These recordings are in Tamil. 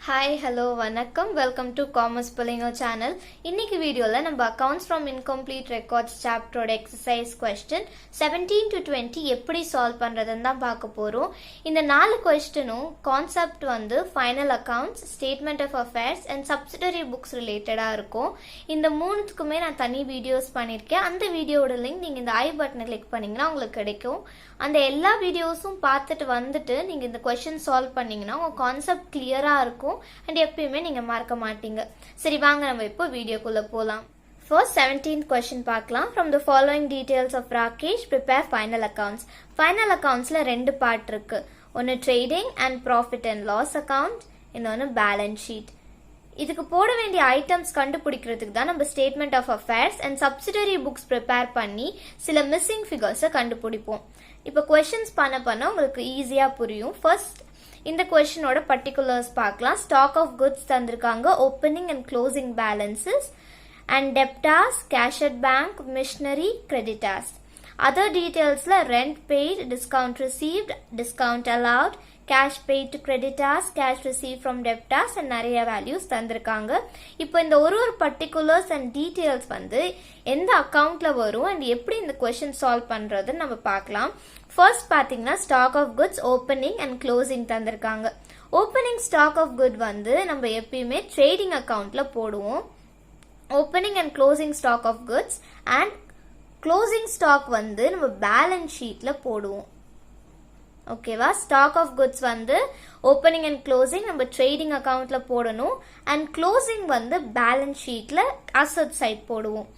Hi, hello, வணக்கம். Welcome to Commerce Polingo channel. இன்னைக்கு வீடியோல நம்ம Accounts from Incomplete Records chapter exercise question 17 to 20 எப்படி சால்வ் பண்றதுன்னு தான் பார்க்க போறோம். இந்த 4 क्वेश्चனும் கான்செப்ட் வந்து final accounts, statement of affairs and subsidiary books ரிலேட்டடா இருக்கும். இந்த மூணுத்துக்குமே நான் தனி வீடியோஸ் பண்ணிருக்கேன். அந்த வீடியோட லிங்க் நீங்க இந்த ஐ பட்டனை கிளிக் பண்ணீங்கன்னா உங்களுக்கு கிடைக்கும். அந்த எல்லா வீடியோஸும் பார்த்துட்டு வந்துட்டு நீங்க இந்த क्वेश्चन சால்வ் பண்ணீங்கன்னா உங்க கான்செப்ட் கிளியரா இருக்கும். and எப்பயுமே நீங்க மறக்க மாட்டீங்க. சரி வாங்க நம்ம இப்போ வீடியோக்குள்ள போலாம். First 17th question பார்க்கலாம். From the following details of Rakesh, prepare final accounts. Final accountsல ரெண்டு பார்ட் இருக்கு. ஒன்னு trading and profit and loss account, இன்னொன்னு balance sheet. இதுக்கு போட வேண்டிய ஐட்டம்ஸ் கண்டுபிடிக்கிறதுக்கு தான் நம்ம statement of affairs and subsidiary books prepare பண்ணி சில மிஸ்ஸிங் ஃபிகர்ஸை கண்டுபிடிப்போம். இப்போ கொஸ்டின்ஸ் பண்ண உங்களுக்கு ஈஸியா புரியும். ஃபர்ஸ்ட் இந்த கொஸ்டினோட பர்டிகுலர்ஸ் பார்க்கலாம். ஸ்டாக் ஆஃப் குட்ஸ் தந்திருக்காங்க, opening and closing balances and debtors, cash at bank, machinery, creditors. Other டீடைல்ஸ்ல rent paid, discount received, discount allowed, cash paid to creditors, cash receive from debtors and நிறைய வேல்யூஸ் தந்திருக்காங்க. இப்போ இந்த ஒரு பர்டிகுலர்ஸ் அண்ட் டீடைல்ஸ் வந்து எந்த அக்கவுண்ட்ல வரும் அண்ட் எப்படி இந்த கொஸ்டின் சால்வ் பண்றதுன்னு நம்ம பார்க்கலாம். ஃபர்ஸ்ட் பாத்தீங்கன்னா stock of goods, opening and closing தந்திருக்காங்க. ஓப்பனிங் ஸ்டாக் ஆஃப் குட் வந்து நம்ம எப்பயுமே ட்ரேடிங் அக்கவுண்ட்ல போடுவோம். Opening and closing stock of goods and closing stock வந்து நம்ம பேலன்ஸ் ஷீட்ல போடுவோம். ஓகேவா? ஸ்டாக் ஆஃப் குட்ஸ் வந்து ஓப்பனிங் அண்ட் க்ளோசிங் நம்ம ட்ரேடிங் அக்கவுண்ட்ல போடணும் அண்ட் க்ளோசிங் வந்து பேலன்ஸ் ஷீட்ல அசெட் சைட் போடுவோம்.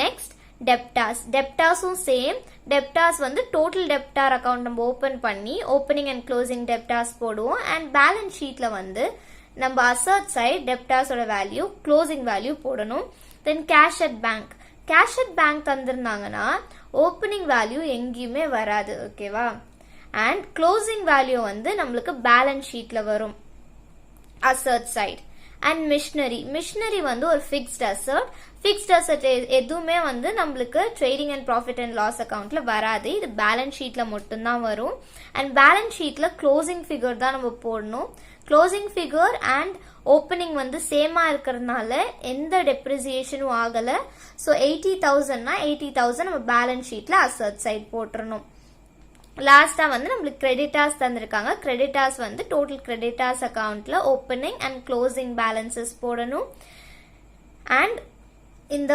நெக்ஸ்ட் டெப்டார்ஸும் சேம். டெப்டார்ஸ் வந்து டோட்டல் டெப்டார் அக்கவுண்ட் நம்ம ஓபன் பண்ணி ஓப்பனிங் அண்ட் க்ளோசிங் டெப்டார்ஸ் போடுவோம் அண்ட் பேலன்ஸ் ஷீட்ல வந்து நம்ம அசெட் சைட் டெப்டார்ஸோட வேல்யூ, க்ளோசிங் வேல்யூ போடணும். Then cash at bank. Cash at bank தந்திருந்தாங்கன்னா ஓப்பனிங் வேல்யூ எங்கேயுமே வராது. ஓகேவா? அண்ட் க்ளோசிங் வேல்யூ வந்து நம்மளுக்கு பேலன்ஸ் ஷீட்ல வரும் அசெட் சைட். அண்ட் மிஷனரி வந்து ஒரு ஃபிக்ஸ்ட் அசெட். ஃபிக்ஸ்ட் அசெட் எதுவுமே வந்து நம்மளுக்கு trading and profit and loss அக்கவுண்ட்ல வராது. இது பேலன்ஸ் ஷீட்ல மட்டும்தான் வரும். அண்ட் பேலன்ஸ் ஷீட்ல க்ளோசிங் ஃபிகர் தான் நம்ம போடணும். க்ளோசிங் ஃபிகர் அண்ட் ஓப்பனிங் வந்து சேமா இருக்கிறதுனால எந்த டெப்ரிசியேஷனும் ஆகல. ஸோ 80,000னா 80,000 நம்ம பேலன்ஸ் ஷீட்ல அசெட் சைட் போட்டுறணும். லாஸ்டா வந்து நம்மளுக்கு கிரெடிட்டார்ஸ் தந்திருக்காங்க. கிரெடிட்டார்ஸ் வந்து டோட்டல் கிரெடிட்டார்ஸ் அக்கவுண்ட்ல ஓப்பனிங் அண்ட் க்ளோசிங் பேலன்சஸ் போடணும். அண்ட் இந்த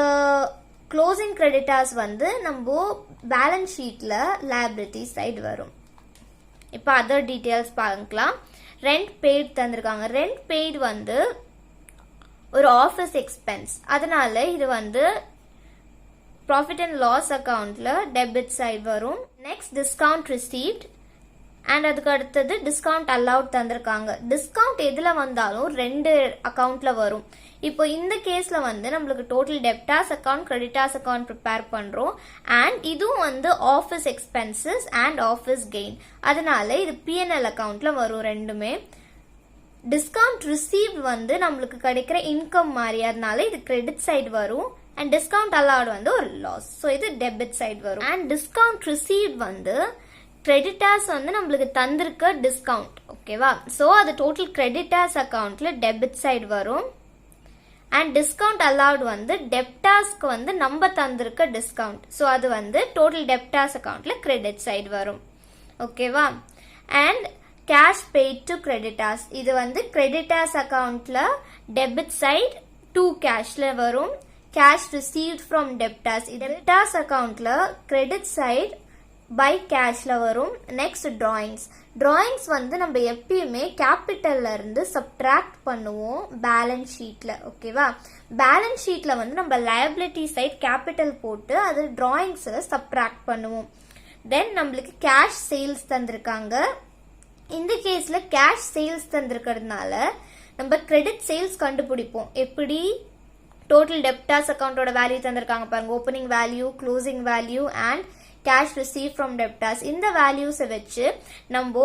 க்ளோசிங் கிரெடிட்டார்ஸ் வந்து நம்ம பேலன்ஸ் ஷீட்ல லைபிலிட்டி சைடு வரும். இப்போ அதர் டீடைல்ஸ் பார்க்கலாம். ரெண்ட் பெய்ட் தந்திருக்காங்க. ரெண்ட் பெய்ட் வந்து ஒரு ஆஃபீஸ் எக்ஸ்பென்ஸ், அதனால இது வந்து ப்ராஃபிட் அண்ட் லாஸ் அக்கவுண்ட்ல டெபிட் சைடு வரும். நெக்ஸ்ட் டிஸ்கவுண்ட் ரிசீவ்ட் அண்ட் அதுக்கு அடுத்தது டிஸ்கவுண்ட் அலவுட் தந்திருக்காங்க. டிஸ்கவுண்ட் எதுல வந்தாலும் ரெண்டு அக்கவுண்ட்ல வரும். இப்போ இந்த கேஸ்ல வந்து நம்மளுக்கு total debtors account, creditors account prepare பண்றோம் அண்ட் இதுவும் வந்து office expenses and office gain, அதனால இது பிஎன்எல் அக்கவுண்ட்ல வரும் ரெண்டுமே. டிஸ்கவுண்ட் ரிசீவ் வந்து நம்மளுக்கு கிடைக்கிற இன்கம் மாதிரி, அதனால இது கிரெடிட் சைடு வரும். அண்ட் டிஸ்கவுண்ட் அலவுட் வந்து ஒரு லாஸ், ஸோ இது டெபிட் சைடு வரும். அண்ட் டிஸ்கவுண்ட் ரிசீவ் வந்து கிரெடிட்டார்ஸ் வந்து நம்மளுக்கு தந்திருக்க டிஸ்கவுண்ட். ஓகேவா? ஸோ அது டோட்டல் கிரெடிட்டார்ஸ் அக்கவுண்ட்ல டெபிட் சைடு வரும். அண்ட் டிஸ்கவுண்ட் அலவுட் வந்து டெப்டார்ஸ்க்கு வந்து நம்ம தந்திருக்க டிஸ்கவுண்ட், ஸோ அது வந்து டோட்டல் டெப்டார்ஸ் அக்கவுண்ட்ல கிரெடிட் சைடு வரும். ஓகேவா? And cash paid to creditors, இது வந்து கிரெடிட்டார்ஸ் அக்கவுண்ட்ல டெபிட் சைடு டு கேஷ்ல வரும். கேஷ் ரிசீவ்ட் ஃப்ரம் டெப்டார்ஸ், இது டெப்டார்ஸ் அக்கவுண்ட்ல கிரெடிட் சைடு பை கேஷ்ல வரும். நெக்ஸ்ட் டிராயிங்ஸ் வந்து நம்ம எப்பயுமே கேபிட்டல்ல இருந்து சப்ட்ராக்ட் பண்ணுவோம் பேலன்ஸ் ஷீட்ல. ஓகேவா? பேலன்ஸ் ஷீட்ல வந்து நம்ம லயபிலிட்டி சைட் கேபிட்டல் போட்டு அது டிராயிங்ஸ்ல சப்ட்ராக்ட் பண்ணுவோம். தென் நம்மளுக்கு கேஷ் சேல்ஸ் தந்திருக்காங்க. இந்த கேஸ்ல கேஷ் சேல்ஸ் தந்திருக்கிறதுனால நம்ம கிரெடிட் சேல்ஸ் கண்டுபிடிப்போம். எப்படி? டோட்டல் டெப்டார்ஸ் அக்கவுண்டோட வேல்யூ தந்திருக்காங்க பாருங்க, opening value, closing value and cash receive from debtors. இந்த வேல்யூஸை வச்சு நம்ம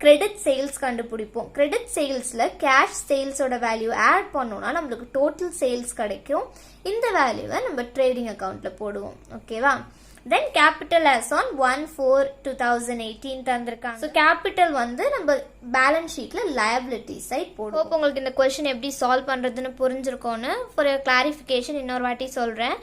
கிரெடிட் சேல்ஸ் கண்டுபிடிப்போம். கிரெடிட் சேல்ஸ்ல கேஷ் சேல்ஸோட வேல்யூ ஆட் பண்ணோம்னா நம்மளுக்கு டோட்டல் சேல்ஸ் கிடைக்கும். இந்த வேல்யூவை நம்ம ட்ரேடிங் அக்கவுண்ட்ல போடுவோம். ஓகேவா? Then capital as on 1/4/2018 தந்திருக்காங்க. So capital வந்து நம்ம பேலன்ஸ் ஷீட்ல liability சைட் போடுவோம். Hope உங்களுக்கு இந்த क्वेश्चन எப்படி சால்வ் பண்றதுன்னு புரிஞ்சிருக்கும்னு for your clarification இன்னொரு வாட்டி சொல்றேன்.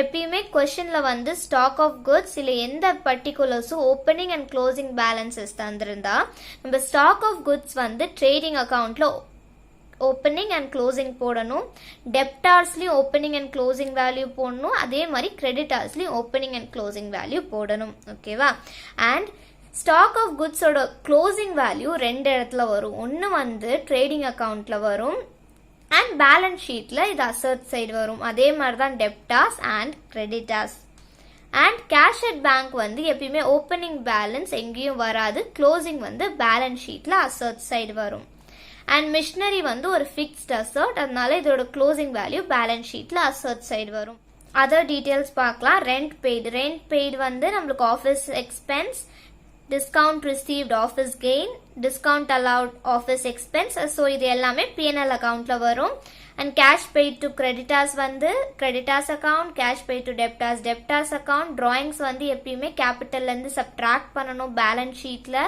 எப்பயுமே क्वेश्चनல வந்து ஸ்டாக் ஆஃப் குட்ஸ் இல்ல எந்த பர்టిక్యులர்ஸும் ஓபனிங் அண்ட் க்ளோசிங் பேலன்சஸ் தந்திருந்தா நம்ம ஸ்டாக் ஆஃப் குட்ஸ் வந்து ட்ரேடிங் அக்கவுண்ட்ல ஓப்பனிங் அண்ட் க்ளோசிங் போடணும், டெப்டார்ஸ்லையும் ஓப்பனிங் அண்ட் க்ளோசிங் வேல்யூ போடணும், அதே மாதிரி கிரெடிட்டார்ஸ்லையும் ஓப்பனிங் அண்ட் க்ளோசிங் வேல்யூ போடணும். ஓகேவா? அண்ட் ஸ்டாக் ஆஃப் குட்ஸோட க்ளோசிங் வேல்யூ ரெண்டு இடத்துல வரும். ஒன்று வந்து ட்ரேடிங் அக்கவுண்ட்ல வரும் அண்ட் பேலன்ஸ் ஷீட்ல இது அசர்ட் சைடு வரும். அதே மாதிரி தான் debtors and creditors. And cash at bank வந்து எப்பயுமே ஓப்பனிங் பேலன்ஸ் எங்கேயும் வராது, க்ளோசிங் வந்து பேலன்ஸ் ஷீட்ல அசர்ட் சைடு வரும். அண்ட் மிஷினரி வந்து ஒரு ஃபிக்ஸ்ட் அசர்ட், அதனால இதோட க்ளோசிங் வேல்யூ பேலன்ஸ் ஷீட்ல அசர்ட் சைடு வரும். அதர் டீடைல்ஸ் பார்க்கலாம். ரெண்ட் பெய்டு வந்து நம்மளுக்கு office expense, discount received office gain, discount allowed office expense. So இது எல்லாமே பிஎன்எல் அக்கவுண்ட்ல வரும். And cash paid to creditors வந்து creditors account, cash paid to debtors account. Drawings வந்து எப்பயுமே கேபிட்டல்ல இருந்து சப்ட்ராக்ட் பண்ணணும் பேலன்ஸ் ஷீட்ல.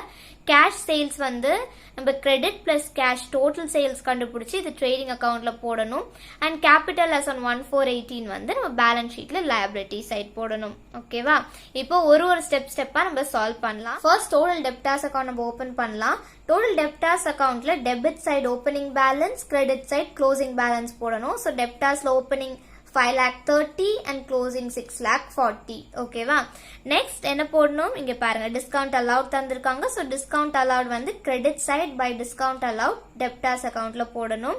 கேஷ் சேல்ஸ் வந்து நம்ம credit plus cash total sales கண்டுபிடிச்சி இது ட்ரேடிங் அக்கவுண்ட்ல போடணும். அண்ட் கேபிட்டல் as on 1/4/18 வந்து நம்ம பேலன்ஸ் ஷீட்ல liability சைட் போடணும். ஓகேவா? இப்போ ஒரு ஸ்டெப்பா நம்ம சால்வ் பண்ணலாம். ஃபர்ஸ்ட் டோட்டல் டெப்டார்ஸ் அக்கவுண்ட் நம்ம ஓபன் பண்ணலாம். டோட்டல் டெப்டார்ஸ் அக்கவுண்ட்ல debit side opening balance, credit side closing balance போடணும். ஸோ டெப்டார்ஸ்ல ஓப்பனிங் 5,30,000 and closing 6,40,000. ஓகேவா? நெக்ஸ்ட் என்ன போடணும்? இங்க பாருங்க டிஸ்கவுண்ட் அலவுட் தந்திருக்காங்க. ஸோ டிஸ்கவுண்ட் அலவுட் வந்து credit side by discount allowed debtors அக்கவுண்ட்ல போடணும்.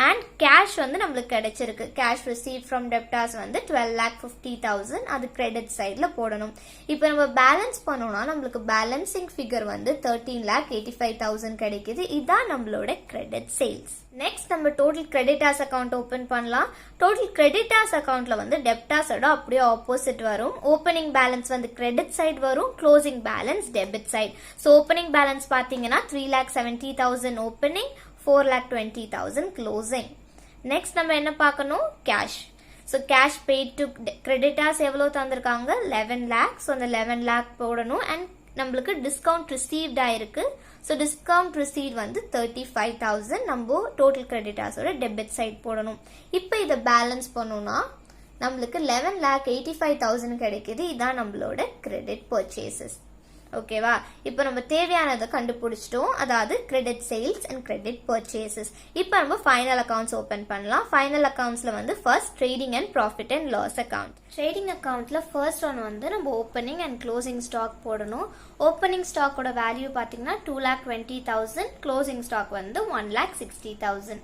அண்ட் கேஷ் வந்து நம்மளுக்கு கிடைச்சிருக்கு. கேஷ் ரிசீவ் ஃப்ரம் டெப்டார்ஸ் வந்து 12,50,000, அது கிரெடிட் சைட்ல போடணும். இப்போ நம்ம பேலன்ஸ் பண்ணோம்னா நம்மளுக்கு பேலன்சிங் ஃபிகர் வந்து 13,85,000 கிடைக்குது. இதான் நம்மளோட கிரெடிட் சேல்ஸ். நெக்ஸ்ட் நம்ம டோட்டல் கிரெடிட்டார்ஸ் அக்கவுண்ட் ஓபன் பண்ணலாம். டோட்டல் கிரெடிட்டார்ஸ் அக்கவுண்ட்ல வந்து டெப்டார்ஸோட அப்படியே ஆப்போசிட் வரும். ஓப்பனிங் பேலன்ஸ் வந்து கிரெடிட் சைடு வரும், closing balance debit side. So opening balance பாத்தீங்கன்னா 3,70,000 ஓப்பனிங், 4,20,000 க்ளோசிங். நெக்ஸ்ட் நம்ம என்ன பார்க்கணும்? Cash. So cash paid to creditors எவ்வளோ தந்திருக்காங்க? 11 lakh. ஸோ அந்த 11 lakh போடணும். அண்ட் நம்மளுக்கு டிஸ்கவுண்ட் ரிசீவ்ட் ஆயிருக்கு. ஸோ டிஸ்கவுண்ட் ரிசீவ் வந்து 35,000 நம்ம டோட்டல் கிரெடிட்டார்ஸோட டெபிட் சைட் போடணும். இப்போ இதை பேலன்ஸ் பண்ணோம்னா நம்மளுக்கு 11,85,000 கிடைக்குது. இதான் நம்மளோட கிரெடிட் பர்ச்சேசஸ். ஓகேவா? இப்போ நம்ம தேவையானதை கண்டுபிடிச்சிட்டோம், அதாவது credit sales and credit purchases. இப்போ நம்ம ஃபைனல் அக்கவுண்ட்ஸ் ஓபன் பண்ணலாம். ஃபைனல் அக்கவுண்ட்ஸ்ல வந்து first trading and profit and loss account. Trading அக்கவுண்ட்ல ஃபர்ஸ்ட் ஒன் வந்து நம்ம ஓப்பனிங் அண்ட் க்ளோசிங் ஸ்டாக் போடணும். ஓப்பனிங் ஸ்டாக்கோட வேல்யூ பார்த்தீங்கன்னா 2,20,000, க்ளோசிங் ஸ்டாக் வந்து 1,60,000.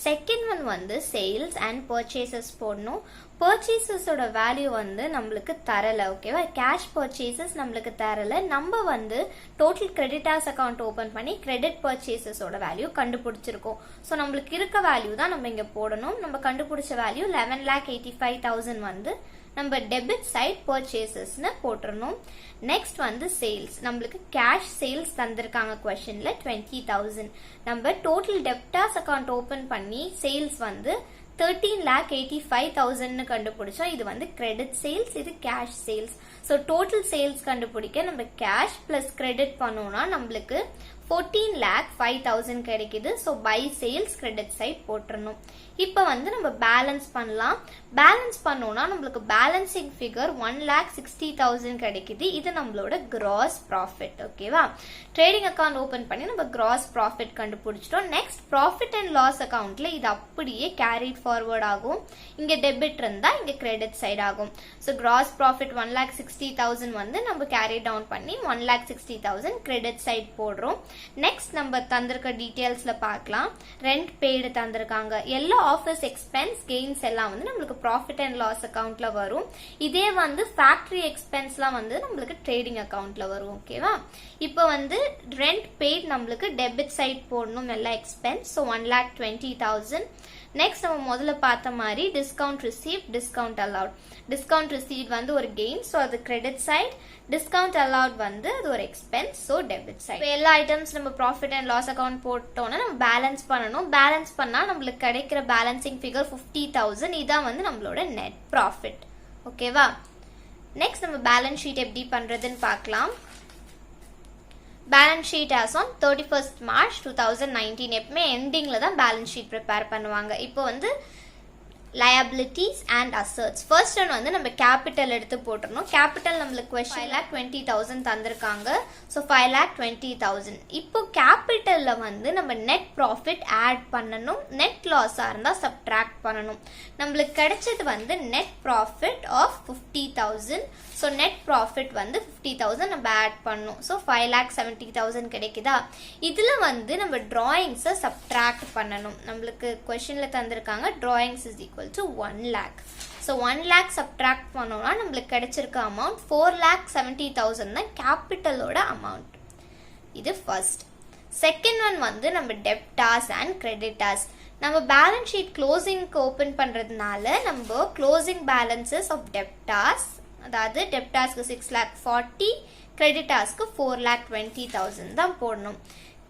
செகண்ட் ஒன் வந்து சேல்ஸ் அண்ட் பர்ச்சேசஸ் போடணும். பர்ச்சேசஸோட வேல்யூ வந்து நம்மளுக்கு தரல. ஓகேவா? கேஷ் பர்ச்சேசஸ் நம்மளுக்கு தரல. நம்ம வந்து டோட்டல் கிரெடிட்டார்ஸ் அக்கவுண்ட் ஓபன் பண்ணி கிரெடிட் பர்ச்சேசஸோட வேல்யூ கண்டுபிடிச்சிருக்கோம். ஸோ நம்மளுக்கு இருக்க வேல்யூ தான் நம்ம இங்க போடணும். நம்ம கண்டுபிடிச்ச வேல்யூ 11,85,000 வந்து நம்ம டெபிட் சைட் பர்ச்சேசஸ்னு போட்டுறணும். நெக்ஸ்ட் வந்து சேல்ஸ். நம்மளுக்கு கேஷ் சேல்ஸ் தந்திருக்காங்க கொஸ்டின்ல 20,000. நம்ம டோட்டல் டெப்டார்ஸ் அக்கவுண்ட் ஓபன் பண்ணி சேல்ஸ் வந்து 13,85,000 கண்டுபிடிச்சோம். இது வந்து கிரெடிட் சேல்ஸ், இது cash sales. So total sales கண்டுபிடிக்க நம்ம கேஷ் பிளஸ் கிரெடிட் பண்ணோம்னா நம்மளுக்கு 14,05,000 கிடைக்குது. So by sales credit side போட்டுறணும். இப்போ வந்து நம்ம பேலன்ஸ் பண்ணலாம். பேலன்ஸ் பண்ணோம்னா நம்மளுக்கு பேலன்சிங் ஃபிகர் 1,60,000 கிடைக்குது. இது நம்மளோட கிராஸ் ப்ராஃபிட். ஓகேவா? ட்ரேடிங் அக்கவுண்ட் ஓபன் பண்ணி நம்ம கிராஸ் ப்ராஃபிட் கண்டுபிடிச்சிட்டோம். நெக்ஸ்ட் ப்ராஃபிட் அண்ட் லாஸ் அக்கவுண்ட்ல இது அப்படியே கேரிட் ஃபார்வர்ட் ஆகும். இங்க டெபிட் இருந்தா இங்க கிரெடிட் சைட் ஆகும். ஸோ கிராஸ் ப்ராஃபிட் 1,60,000 வந்து நம்ம கேரி டவுன் பண்ணி 1,60,000 கிரெடிட் சைட் போடுறோம். நெக்ஸ்ட் நம்ம தந்திருக்க டீடைல்ஸ்ல பார்க்கலாம். ரெண்ட் பெய்டு தந்திருக்காங்க. எல்லா ஆஃபீஸ் எக்ஸ்பென்ஸ் கெயின்ஸ் எல்லாம் வந்து நம்மளுக்கு ப்ராஃபிட் அண்ட் லாஸ் அக்கவுண்ட்ல வரும். இதே வந்து ஃபேக்டரி எக்ஸ்பென்ஸ்லாம் வந்து நம்மளுக்கு ட்ரேடிங் அக்கவுண்ட்ல வரும். ஓகேவா? இப்போ வந்து ரெண்ட் பெய்ட் நம்மளுக்கு டெபிட் சைட் போடணும் எல்லா எக்ஸ்பென்ஸ். ஸோ 1,20,000. நெக்ஸ்ட் நம்ம முதல்ல பார்த்த மாதிரி discount receive, discount allowed. Discount receive வந்து ஒரு கெயின், ஸோ அது கிரெடிட் சைட். டிஸ்கவுண்ட் அலவுட் வந்து அது ஒரு எக்ஸ்பென்ஸ், ஸோ டெபிட் சைட். எல்லா ஐட்டம்ஸ் நம்ம ப்ராஃபிட் அண்ட் லாஸ் அக்கவுண்ட் போட்டோம்னா நம்ம பேலன்ஸ் பண்ணணும். பேலன்ஸ் பண்ணா நம்மளுக்கு கிடைக்கிற பேலன்சிங் ஃபிகர் 50,000. இதான் வந்து நம்மளோட நெட் ப்ராஃபிட். ஓகேவா? நெக்ஸ்ட் நம்ம பேலன்ஸ் ஷீட் எப்படி பண்றதுன்னு பார்க்கலாம். Balance sheet as on 31st March 2019 எப்பவுமே எண்டிங்ல தான் பேலன்ஸ் ஷீட் ப்ரிப்பேர் பண்ணுவாங்க. இப்போ வந்து liabilities and assets. First one வந்து நம்ம கேபிட்டல் எடுத்து போட்டுறணும். கேபிட்டல் நம்மளுக்கு question 5,20,000 தந்திருக்காங்க. ஸோ 5,20,000. இப்போ கேபிட்டல்ல வந்து நம்ம நெட் ப்ராஃபிட் ஆட் பண்ணணும். நெட் லாஸா இருந்தா சப்ட்ராக்ட் பண்ணணும். நம்மளுக்கு கிடைச்சது வந்து net profit of 50,000. So net profit வந்து 50,000 நம்ம ஆட் பண்ணணும். ஸோ 5,70,000 கிடைக்குதா. இதுல வந்து நம்ம டிராயிங்ஸை சப்ட்ராக்ட் பண்ணணும். நம்மளுக்கு கொஸ்டின்ல தந்திருக்காங்க drawings is equal to 1 lakh. So 1 lakh subtract பண்ணோம்னா நம்மளுக்கு கிடைச்சிருக்க அமௌண்ட் 4,70,000 தான் கேபிட்டலோட அமௌண்ட். இது ஃபர்ஸ்ட். செகண்ட் ஒன் வந்து நம்ம டெப்டாஸ் அண்ட் கிரெடிட்டாஸ். நம்ம பேலன்ஸ் ஷீட் க்ளோசிங்க்கு ஓப்பன் பண்றதுனால நம்ம க்ளோசிங் பேலன்சஸ் ஆஃப் டெப்டாஸ், அதாவது டெப்டாஸ்க்கு 6,40,000, கிரெடிட்டாஸ்க்கு 4,20,000 தான் போடணும்.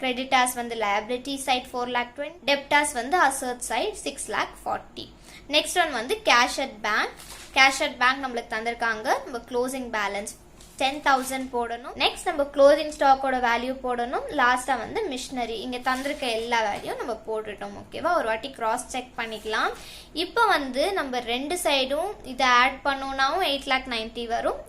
கிரெடிட்டாஸ் வந்து liability side 4,20,000, டெப்டாஸ் வந்து அசட் சைட் 6,40,000. நெக்ஸ்ட் ஒன் வந்து cash at bank. Cash at bank நம்மளுக்கு தந்திருக்காங்க. நம்ம க்ளோசிங் பேலன்ஸ் 10,000 போடணும். நெக்ஸ்ட் நம்ம க்ளோசிங் ஸ்டாக்கோட வேல்யூ போடணும். லாஸ்டா வந்து மிஷினரி இங்க தந்திருக்க எல்லா வேல்யூ நம்ம போட்டுட்டோம். ஓகேவா, ஒரு வாட்டி கிராஸ் செக் பண்ணிக்கலாம். இப்போ வந்து நம்ம ரெண்டு சைடும் இதை ஆட் பண்ணோம்னாவும் 8,90,000 வரும்.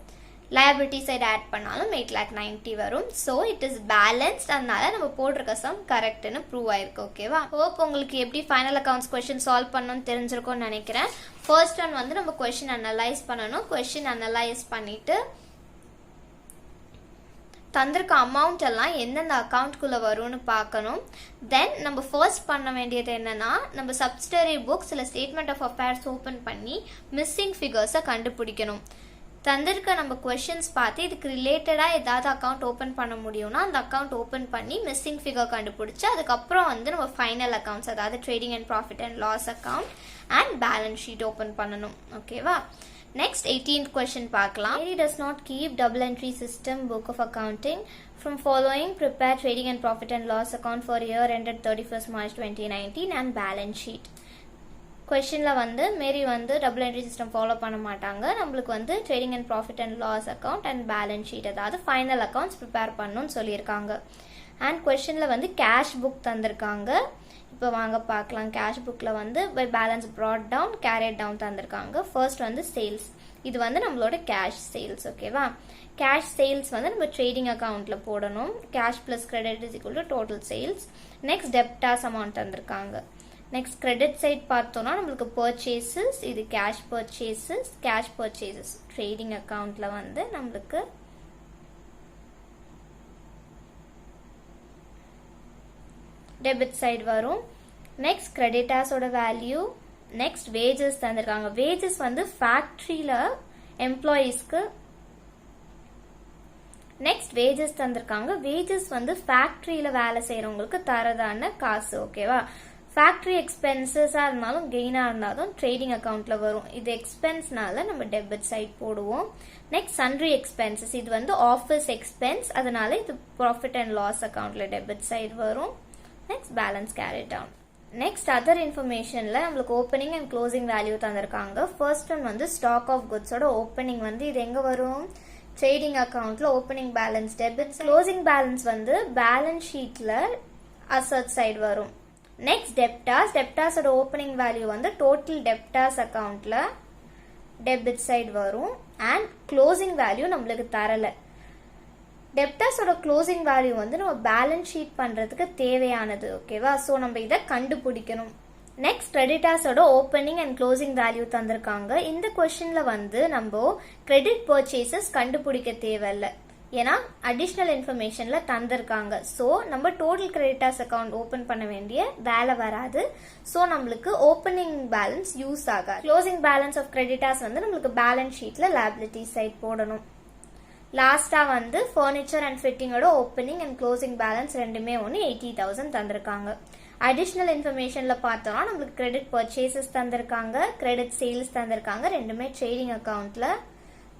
liability side ஆட் பண்ணாலும் 8,90,000 வரும். So it is balanced. அதனால நம்ம போட்டிருக்க சம் கரெக்ட்னு ப்ரூவ் ஆயிருக்கு. ஓகேவா, ஹோப் உங்களுக்கு எப்படி ஃபைனல் அக்கவுண்ட்ஸ் கொஸ்டின் சால்வ் பண்ணணும்னு தெரிஞ்சிருக்கும்னு நினைக்கிறேன். ஃபர்ஸ்ட் ஒன் வந்து நம்ம கொஸ்டின் அனலைஸ் பண்ணணும். கொஸ்டின் அனலைஸ் பண்ணிட்டு தந்திருக்க அமௌண்ட் எல்லாம் எந்தெந்த அக்கௌண்ட்குள்ள வரும்னு பார்க்கணும். தென் நம்ம ஃபர்ஸ்ட் பண்ண வேண்டியது என்னன்னா, நம்ம சப்சிடரி புக்ஸ் இல்லை ஸ்டேட்மெண்ட் ஆஃப் அஃபேர்ஸ் ஓப்பன் பண்ணி மிஸ்ஸிங் ஃபிகர்ஸை கண்டுபிடிக்கணும். தந்திருக்க நம்ம கொஸ்டின்ஸ் பார்த்து இதுக்கு ரிலேட்டடாக ஏதாவது அக்கௌண்ட் ஓப்பன் பண்ண முடியும்னா அந்த அக்கௌண்ட் ஓப்பன் பண்ணி மிஸ்ஸிங் ஃபிகர் கண்டுபிடிச்சி அதுக்கப்புறம் வந்து நம்ம ஃபைனல் அக்கௌண்ட்ஸ், அதாவது trading and profit and loss account and balance sheet open பண்ணணும். ஓகேவா, நெக்ஸ்ட் 18th question பார்க்கலாம். Mary does not keep double entry system book of accounting from following prepare trading and profit and loss account for year ended 31st March 2019 and balance sheet. கொஸ்டின்ல வந்து மேரி வந்து டபுள் என்ட்ரி சிஸ்டம் ஃபாலோ பண்ண மாட்டாங்க. நம்மளுக்கு வந்து trading and profit and loss account and balance sheet, அதாவது ஃபைனல் அக்கௌண்ட்ஸ் ப்ரிப்பேர் பண்ணணும்னு சொல்லியிருக்காங்க. அண்ட் கொஸ்டின்ல வந்து கேஷ் புக் தந்திருக்காங்க. இப்போ வாங்க பார்க்கலாம். கேஷ் புக்கில் வந்து by balance brought down carried down தந்திருக்காங்க. ஃபர்ஸ்ட் வந்து சேல்ஸ், இது வந்து நம்மளோட கேஷ் சேல்ஸ். ஓகேவா, கேஷ் சேல்ஸ் வந்து நம்ம ட்ரேடிங் அக்கௌண்ட்டில் போடணும். Cash plus credit is equal to total sales. Next debtors amount தந்திருக்காங்க. நெக்ஸ்ட் கிரெடிட் சைட் பார்த்தோம்னா நம்மளுக்கு பர்ச்சேசஸ், இது கேஷ் பர்ச்சேசஸ் ட்ரேடிங் அக்கௌண்ட்ல வந்து நம்மளுக்கு டெபிட் சைடு வரும். நெக்ஸ்ட் கிரெடிட்டாஸோட வேல்யூ. நெக்ஸ்ட் வேஜஸ் தந்திருக்காங்க. வேஜஸ் வந்து ஃபேக்டரியில எம்ப்ளாயீஸ்க்கு. நெக்ஸ்ட் வேஜஸ் தந்திருக்காங்க. வேஜஸ் வந்து ஃபேக்டரியில வேலை செய்யறவங்களுக்கு தரதான காசு. ஓகேவா, ஃபேக்டரி எக்ஸ்பென்சஸா இருந்தாலும் கெயினா இருந்தாலும் ட்ரேடிங் அக்கௌண்ட்ல வரும். இது எக்ஸ்பென்ஸ்னால நம்ம டெபிட் சைட் போடுவோம். நெக்ஸ்ட் சன்ட்ரி எக்ஸ்பென்சஸ், இது வந்து ஆஃபீஸ் எக்ஸ்பென்ஸ், அதனால இது ப்ராஃபிட் அண்ட் லாஸ் அக்கௌண்ட்ல டெபிட் சைட் வரும். Next balance carry down. Next other இன்ஃபர்மேஷன்ல நம்மளுக்கு ஓப்பனிங் அண்ட் க்ளோசிங் வேல்யூ தந்திருக்காங்க. ஃபர்ஸ்ட் ஒன் வந்து ஸ்டாக் ஆஃப் குட்ஸோட ஓப்பனிங் வந்து இது எங்க வரும், ட்ரேடிங் அக்கௌண்ட்ல opening balance debit. Closing balance வந்து பேலன்ஸ் ஷீட்ல அசட் சைடு வரும். நெக்ஸ்ட் டெப்டாஸ், டெப்டாஸோட ஓப்பனிங் வேல்யூ வந்து டோட்டல் டெப்டாஸ் அக்கௌண்ட்ல டெபிட் சைடு வரும். அண்ட் க்ளோசிங் வேல்யூ நம்மளுக்கு தரல. டெப்டாஸோட க்ளோசிங் வேல்யூ வந்து நம்ம பேலன்ஸ் ஷீட் பண்றதுக்கு தேவையானது. ஓகேவா, ஸோ நம்ம இதை கண்டுபிடிக்கணும். நெக்ஸ்ட் கிரெடிட்டாஸோட ஓப்பனிங் அண்ட் க்ளோசிங் வேல்யூ தந்திருக்காங்க. இந்த கொஸ்டின்ல வந்து நம்ம கிரெடிட் பர்ச்சேசஸ் கண்டுபிடிக்க தேவையில்லை, ஏன்னா அடிஷ்னல் இன்ஃபர்மேஷன்ல தந்திருக்காங்க. ஸோ நம்ம டோட்டல் கிரெடிட்டாஸ் அக்கௌண்ட் ஓப்பன் பண்ண வேண்டிய வேலை வராது. ஸோ நம்மளுக்கு ஓப்பனிங் பேலன்ஸ் யூஸ் ஆகாது. க்ளோசிங் பேலன்ஸ் ஆஃப் கிரெடிட்டாஸ் வந்து நம்மளுக்கு பேலன்ஸ் ஷீட்ல லைபிலிட்டி சைட் போடணும். லாஸ்டா வந்து ஃபர்னிச்சர் அண்ட் ஃபிட்டிங்கோட ஓப்பனிங் அண்ட் க்ளோசிங் பேலன்ஸ் ரெண்டுமே ஒன்று 80,000 தந்திருக்காங்க. அடிஷ்னல் இன்ஃபர்மேஷன்ல பார்த்தோம்னா நம்மளுக்கு கிரெடிட் பர்ச்சேசஸ் தந்திருக்காங்க, கிரெடிட் சேல்ஸ் தந்திருக்காங்க. ரெண்டுமே ட்ரேடிங் அக்கௌண்ட்ல.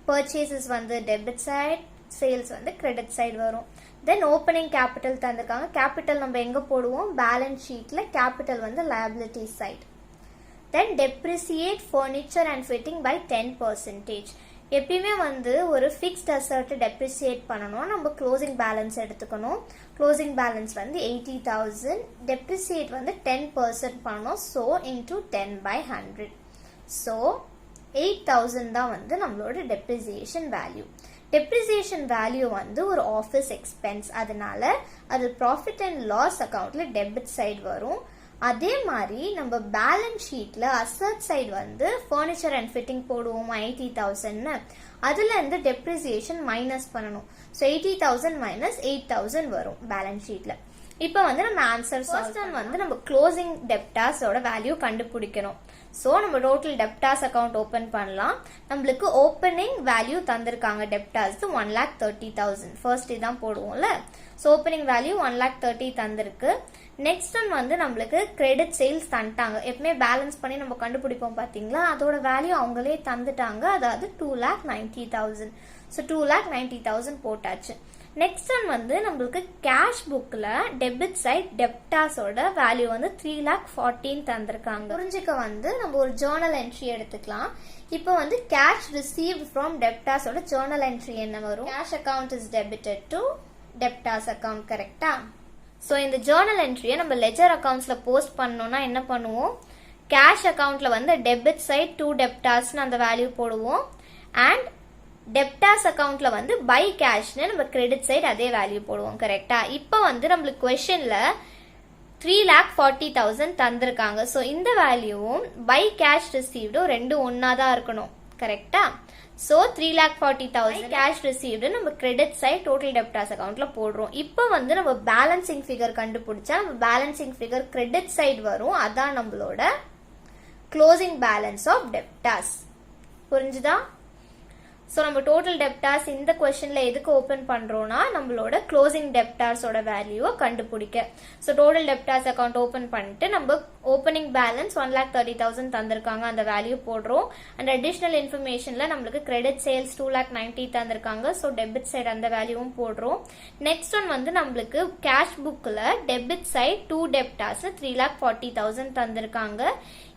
பர்ச்சேசஸ் வந்து டெபிட் சைட், சேல்ஸ் வந்து கிரெடிட் சைடு வரும். தென் ஓப்பனிங் கேபிட்டல் தந்திருக்காங்க. கேபிட்டல் நம்ம எங்க போடுவோம், பேலன்ஸ் ஷீட்ல. கேபிட்டல் வந்து liability side. Then டெப்ரிசியேட் furniture and fitting by 10%. எப்பயுமே வந்து ஒரு ஃபிக்ஸ்ட் அசர்ட் டெப்ரிசியேட் பண்ணணும், நம்ம க்ளோசிங் பேலன்ஸ் எடுத்துக்கணும். க்ளோசிங் பேலன்ஸ் வந்து 80,000, டெப்ரிசியேட் வந்து 10% பண்ணணும். So into 10/100. ஸோ 8,000 தான் வந்து நம்மளோட டெப்ரிசியேஷன் வேல்யூ. டெப்ரிசியேஷன் வேல்யூ வந்து ஒரு ஆஃபீஸ் எக்ஸ்பென்ஸ், அதனால அது ப்ராஃபிட் அண்ட் லாஸ் அக்கௌண்ட்ல டெபிட் சைடு வரும். அதே மாதிரி நம்ம பேலன்ஸ் ஷீட்ல அசட் சைடு வந்து ஃபர்னிச்சர் அண்ட் ஃபிட்டிங் போடுவோம் 80,000, அதுல இருந்து டெப்ரிசியேஷன் மைனஸ் பண்ணணும். ஸோ 80,000 மைனஸ் 8,000 வரும் பேலன்ஸ் ஷீட்ல. இப்போ வந்து நம்ம ஆன்சர் ஃபர்ஸ்ட் வந்து நம்ம க்ளோசிங் டெப்டாஸோட வேல்யூ கண்டுபிடிக்கணும். ஸோ நம்ம டோட்டல் டெப்டாஸ் அக்கௌண்ட் ஓபன் பண்ணலாம். நம்மளுக்கு ஓப்பனிங் வேல்யூ தந்திருக்காங்க டெப்டாஸ் 1,30,000. ஃபர்ஸ்ட் இதான் போடுவோம்ல. ஸோ ஓப்பனிங் வேல்யூ 1,30,000 தந்திருக்கு. நெக்ஸ்ட் ஒன் வந்து நம்மளுக்கு கிரெடிட் சேல்ஸ் தந்துட்டாங்க. எப்பவுமே பேலன்ஸ் பண்ணி நம்ம கண்டுபிடிப்போம் பாத்தீங்களா, அதோட வேல்யூ அவங்களே தந்துட்டாங்க, அதாவது 2,90,000. ஸோ 2,90,000 போட்டாச்சு. நெக்ஸ்ட் ஒன் வந்து நம்மளுக்கு கேஷ் புக்ல டெபிட் சைட் டெப்டாஸோட வேல்யூ வந்து 3,14,000 தந்திருக்காங்க. புரிஞ்சுக்க வந்து நம்ம ஒரு ஜேர்னல் என்ட்ரி எடுத்துக்கலாம். இப்போ வந்து கேஷ் ரிசீவ்ட் ஃப்ரம் டெப்டாஸோட ஜேர்னல் என்ட்ரி என்ன வரும்? Cash account is debited to debtors account, கரெக்டா? ஸோ இந்த ஜேர்னல் என்ட்ரியை நம்ம லெஜர் அக்கவுண்ட்ஸ்ல போஸ்ட் பண்ணோம்னா என்ன பண்ணுவோம்? கேஷ் அக்கவுண்ட்ல வந்து டெபிட் சைட் 2 டெப்டாஸ்னு அந்த வேல்யூ போடுவோம். அண்ட் டெப்டாஸ் அக்கவுண்ட்ல வந்து பை கேஷ்னு நம்ம கிரெடிட் சைடு அதே வேல்யூ போடுவோம், கரெக்டா? இப்போ வந்து நம்மளுக்கு கொஸ்டின்ல 3,40,000 தந்திருக்காங்க. ஸோ இந்த வேல்யூவும் பை கேஷ் ரிசீவ்டும் ரெண்டும் ஒன்னா தான் இருக்கணும், கரெக்டா? ஸோ 3,40,000 கேஷ் ரிசீவ்டு நம்ம கிரெடிட் சைட் டோட்டல் டெப்டாஸ் அக்கவுண்ட்ல போடுறோம். இப்போ வந்து நம்ம பேலன்சிங் ஃபிகர் கண்டுபிடிச்சா நம்ம பேலன்சிங் ஃபிகர் கிரெடிட் சைடு வரும், அதான் நம்மளோட க்ளோசிங் பேலன்ஸ் ஆஃப் டெப்டாஸ். புரிஞ்சுதா? ஸோ நம்ம டோட்டல் டெப்டாஸ் இந்த கொஸ்டின்ல எதுக்கு ஓபன் பண்றோம்னா நம்மளோட க்ளோசிங் டெப்டாஸோட வேல்யூவை கண்டுபிடிக்க. So total debtors account open பண்ணிட்டு நம்ம ஓப்பனிங் பேலன்ஸ் 1,30,000 தந்திருக்காங்க, அந்த வேல்யூ போடுறோம். அண்ட் அடிஷனல் இன்ஃபர்மேஷன்ல நம்மளுக்கு கிரெடிட் சேல்ஸ் 2,90,000 தந்திருக்காங்க. ஸோ டெபிட் சைடு அந்த வேல்யூவும் போடுறோம். நெக்ஸ்ட் ஒன் வந்து நம்மளுக்கு கேஷ் புக்ல டெபிட் சைட் 2 டெப்டாஸ் 3,40,000 தந்திருக்காங்க.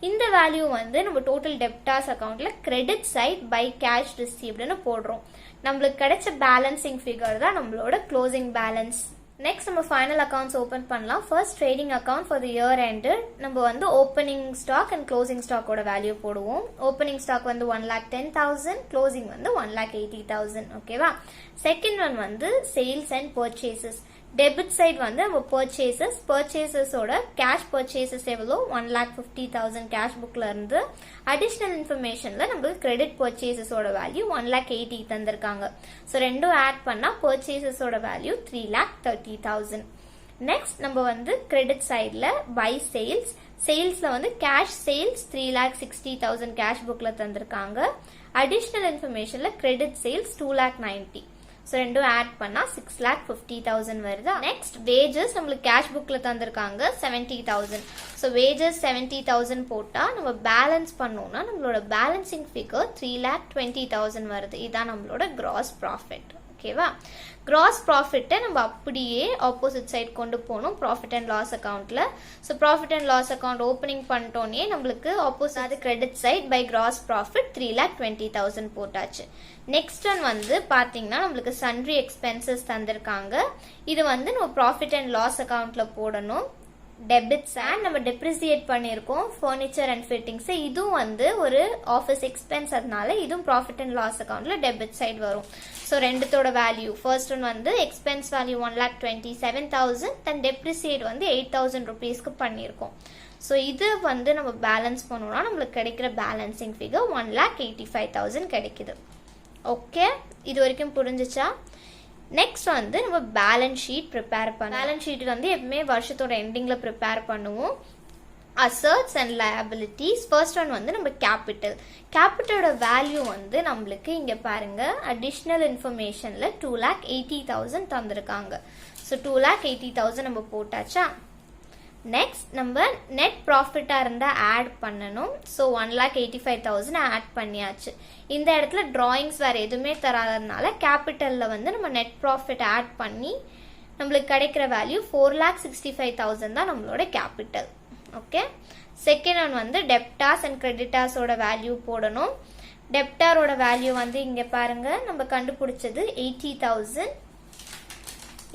இந்த வேல்யூ வந்து நம்ம டோட்டல் டெப்டாஸ் அக்கவுண்ட்ல கிரெடிட் சைட் பை கேஷ் ரிசீவ்டுன்னு போடுறோம். நம்மளுக்கு கிடைச்ச பேலன்சிங் ஃபிகர் தான் நம்மளோட க்ளோசிங் பேலன்ஸ். நெக்ஸ்ட் நம்ம ஃபைனல் அக்கவுண்ட்ஸ் ஓபன் பண்ணலாம். First trading account for the year end நம்ம வந்து ஓப்பனிங் ஸ்டாக் அண்ட் க்ளோசிங் ஸ்டாக்கோட வேல்யூ போடுவோம். ஓப்பனிங் ஸ்டாக் வந்து 1,10,000, க்ளோசிங் வந்து 1,80,000. ஓகேவா? செகண்ட் ஒன் வந்து sales and purchases. Debit side வந்து நம்ம பர்ச்சேசஸோட கேஷ் பர்ச்சேசஸ் எவ்வளோ 1,50,000 கேஷ் புக்ல இருந்து. அடிஷனல் இன்ஃபர்மேஷன்ல நம்மளுக்கு கிரெடிட் பர்ச்சேசஸோட வேல்யூ 1,80,000 தந்திருக்காங்க. ஸோ ரெண்டும் ஆட் பண்ணா பர்ச்சேசஸோட வேல்யூ 3,30,000. நெக்ஸ்ட் நம்ம வந்து கிரெடிட் சைட்ல பை சேல்ஸ்ல வந்து கேஷ் சேல்ஸ் 3,60,000 கேஷ் புக்ல தந்திருக்காங்க. அடிஷனல் இன்ஃபர்மேஷன்ல கிரெடிட் சேல்ஸ் 2,90,000. ஸோ ரெண்டும் ஆட் பண்ணா 6,50,000 வருது. நெக்ஸ்ட் வேஜஸ் நம்மளுக்கு கேஷ் புக்ல தந்திருக்காங்க 70,000. ஸோ வேஜஸ் 70,000 போட்டா நம்ம பேலன்ஸ் பண்ணோம்னா நம்மளோட பேலன்சிங் ஃபிகர் 3,20,000 வருது. இதான் நம்மளோட கிராஸ் ப்ராஃபிட். ஓகேவா? கிராஸ் ப்ராஃபிட்டை நம்ம அப்படியே ஆப்போசிட் சைட் கொண்டு போகணும் ப்ராஃபிட் அண்ட் லாஸ் அக்கௌண்ட்ல. So profit and loss account opening பண்ணிட்டோன்னே நம்மளுக்கு opposite credit side by gross profit 3,20,000 போட்டாச்சு. நெக்ஸ்ட் ஒன் வந்து பாத்தீங்கன்னா நம்மளுக்கு சன்ட்ரி எக்ஸ்பென்சஸ் தந்திருக்காங்க. இது வந்து நம்ம ப்ராஃபிட் அண்ட் லாஸ் அக்கௌண்ட்ல போடணும். டெபிட்ஸ் அண்ட் நம்ம டெப்ரிசியேட் பண்ணியிருக்கோம் ஃபர்னிச்சர் அண்ட் ஃபிட்டிங்ஸ். இதுவும் வந்து ஒரு ஆஃபீஸ் எக்ஸ்பென்ஸ், அதனால இதுவும் ப்ராஃபிட் அண்ட் லாஸ் அக்கௌண்ட்ல டெபிட் சைடு வரும். ஸோ ரெண்டுத்தோட வேல்யூ ஃபர்ஸ்ட் ஒன் வந்து எக்ஸ்பென்ஸ் வேல்யூ 1,27,000 அண்ட் டெப்ரிசியேட் வந்து 8,000 ருபீஸ்க்கு பண்ணியிருக்கோம். ஸோ இது வந்து நம்ம பேலன்ஸ் பண்ணோம்னா நம்மளுக்கு கிடைக்கிற பேலன்சிங் ஃபிகர் 1,85,000 கிடைக்குது. ஓகே, இது வரைக்கும் புரிஞ்சுச்சா? நெக்ஸ்ட் வந்து நம்ம பேலன்ஸ் ஷீட் ப்ரிப்பேர் பண்ணோம். பேலன்ஸ் ஷீட் வந்து எப்பவுமே வருஷத்தோட எண்டிங்ல ப்ரிப்பேர் பண்ணுவோம். Asserts and liabilities. First one வந்து நம்ம கேபிட்டலோட வேல்யூ வந்து நம்மளுக்கு இங்க பாருங்க அடிஷனல் இன்ஃபர்மேஷன்ல 2,80,000 தந்திருக்காங்க. ஸோ 2,80,000 நம்ம போட்டாச்சா? நெக்ஸ்ட் நம்ம நெட் ப்ராஃபிட்டா இருந்தா ஆட் பண்ணணும். ஸோ 1,85,000 ஆட் பண்ணியாச்சு. இந்த இடத்துல டிராயிங்ஸ் வேற எதுவுமே தராததுனால கேபிட்டல்ல வந்து நம்ம நெட் ப்ராஃபிட் ஆட் பண்ணி நம்மளுக்கு கிடைக்கிற வேல்யூ 4,65,000 தான் நம்மளோட கேபிட்டல். ஓகே, செகண்ட் ஒன் வந்து டெப்டாஸ் அண்ட் கிரெடிட்டாஸோட வேல்யூ போடணும். டெப்டாரோட வேல்யூ வந்து இங்க பாருங்க நம்ம கண்டுபிடிச்சது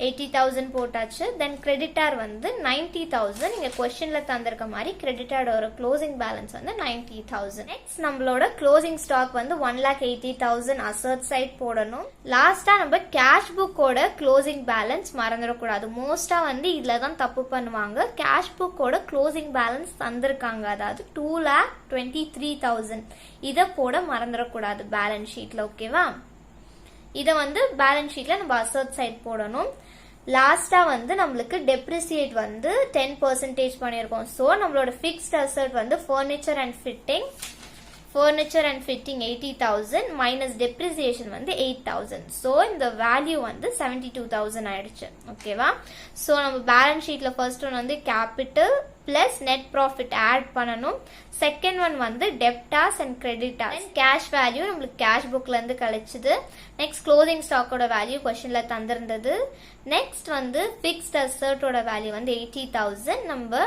80,000 போட்டாச்சு. தென் கிரெடிட்டார் வந்து 90,000. இங்க क्वेश्चनல தந்திருக்க மாதிரி கிரெடிட்டாரோட க்ளோசிங் பேலன்ஸ் வந்து 90,000. நெக்ஸ்ட் நம்மளோட க்ளோசிங் ஸ்டாக் வந்து 1,80,000 அசர்ட் சைட் போடணும். லாஸ்டா நம்ம கேஷ் புக்கோட க்ளோசிங் பேலன்ஸ் மறந்துடக்கூடாது. மோஸ்டா வந்து இதுல தான் தப்பு பண்ணுவாங்க. கேஷ் புக்கோட க்ளோசிங் பேலன்ஸ் தந்திருக்காங்க, அதாவது 2,23,000. இதை போட மறந்துடக்கூடாது பேலன்ஸ் ஷீட்ல. ஓகேவா, இதை வந்து பேலன்ஸ் ஷீட்ல நம்ம அசர்ட் சைட் போடணும். லாஸ்டா வந்து நம்மளுக்கு டெப்ரிசியேட் வந்து 10% பண்ணியிருக்கோம். ஸோ நம்மளோட ஃபிக்ஸ்ட் அசர்ட் வந்து furniture and fitting 80,000 minus depreciation வந்து 8,000. ஸோ இந்த வேல்யூ வந்து 72,000 ஆயிடுச்சு. ஓகேவா, ஸோ நம்ம பேலன்ஸ் ஷீட்ல ஃபர்ஸ்ட் ஒன் வந்து capital plus net profit add பண்ணணும். செகண்ட் ஒன் வந்து debtors and creditors. Cash value நம்மளுக்கு கேஷ் புக்ல இருந்து கழிச்சுது. நெக்ஸ்ட் க்ளோசிங் ஸ்டாக்கோட வேல்யூ क्वेश्चनல தந்திருந்தது. நெக்ஸ்ட் வந்து ஃபிக்ஸ்ட் அசர்ட்டோட வேல்யூ வந்து 80,000. நம்ம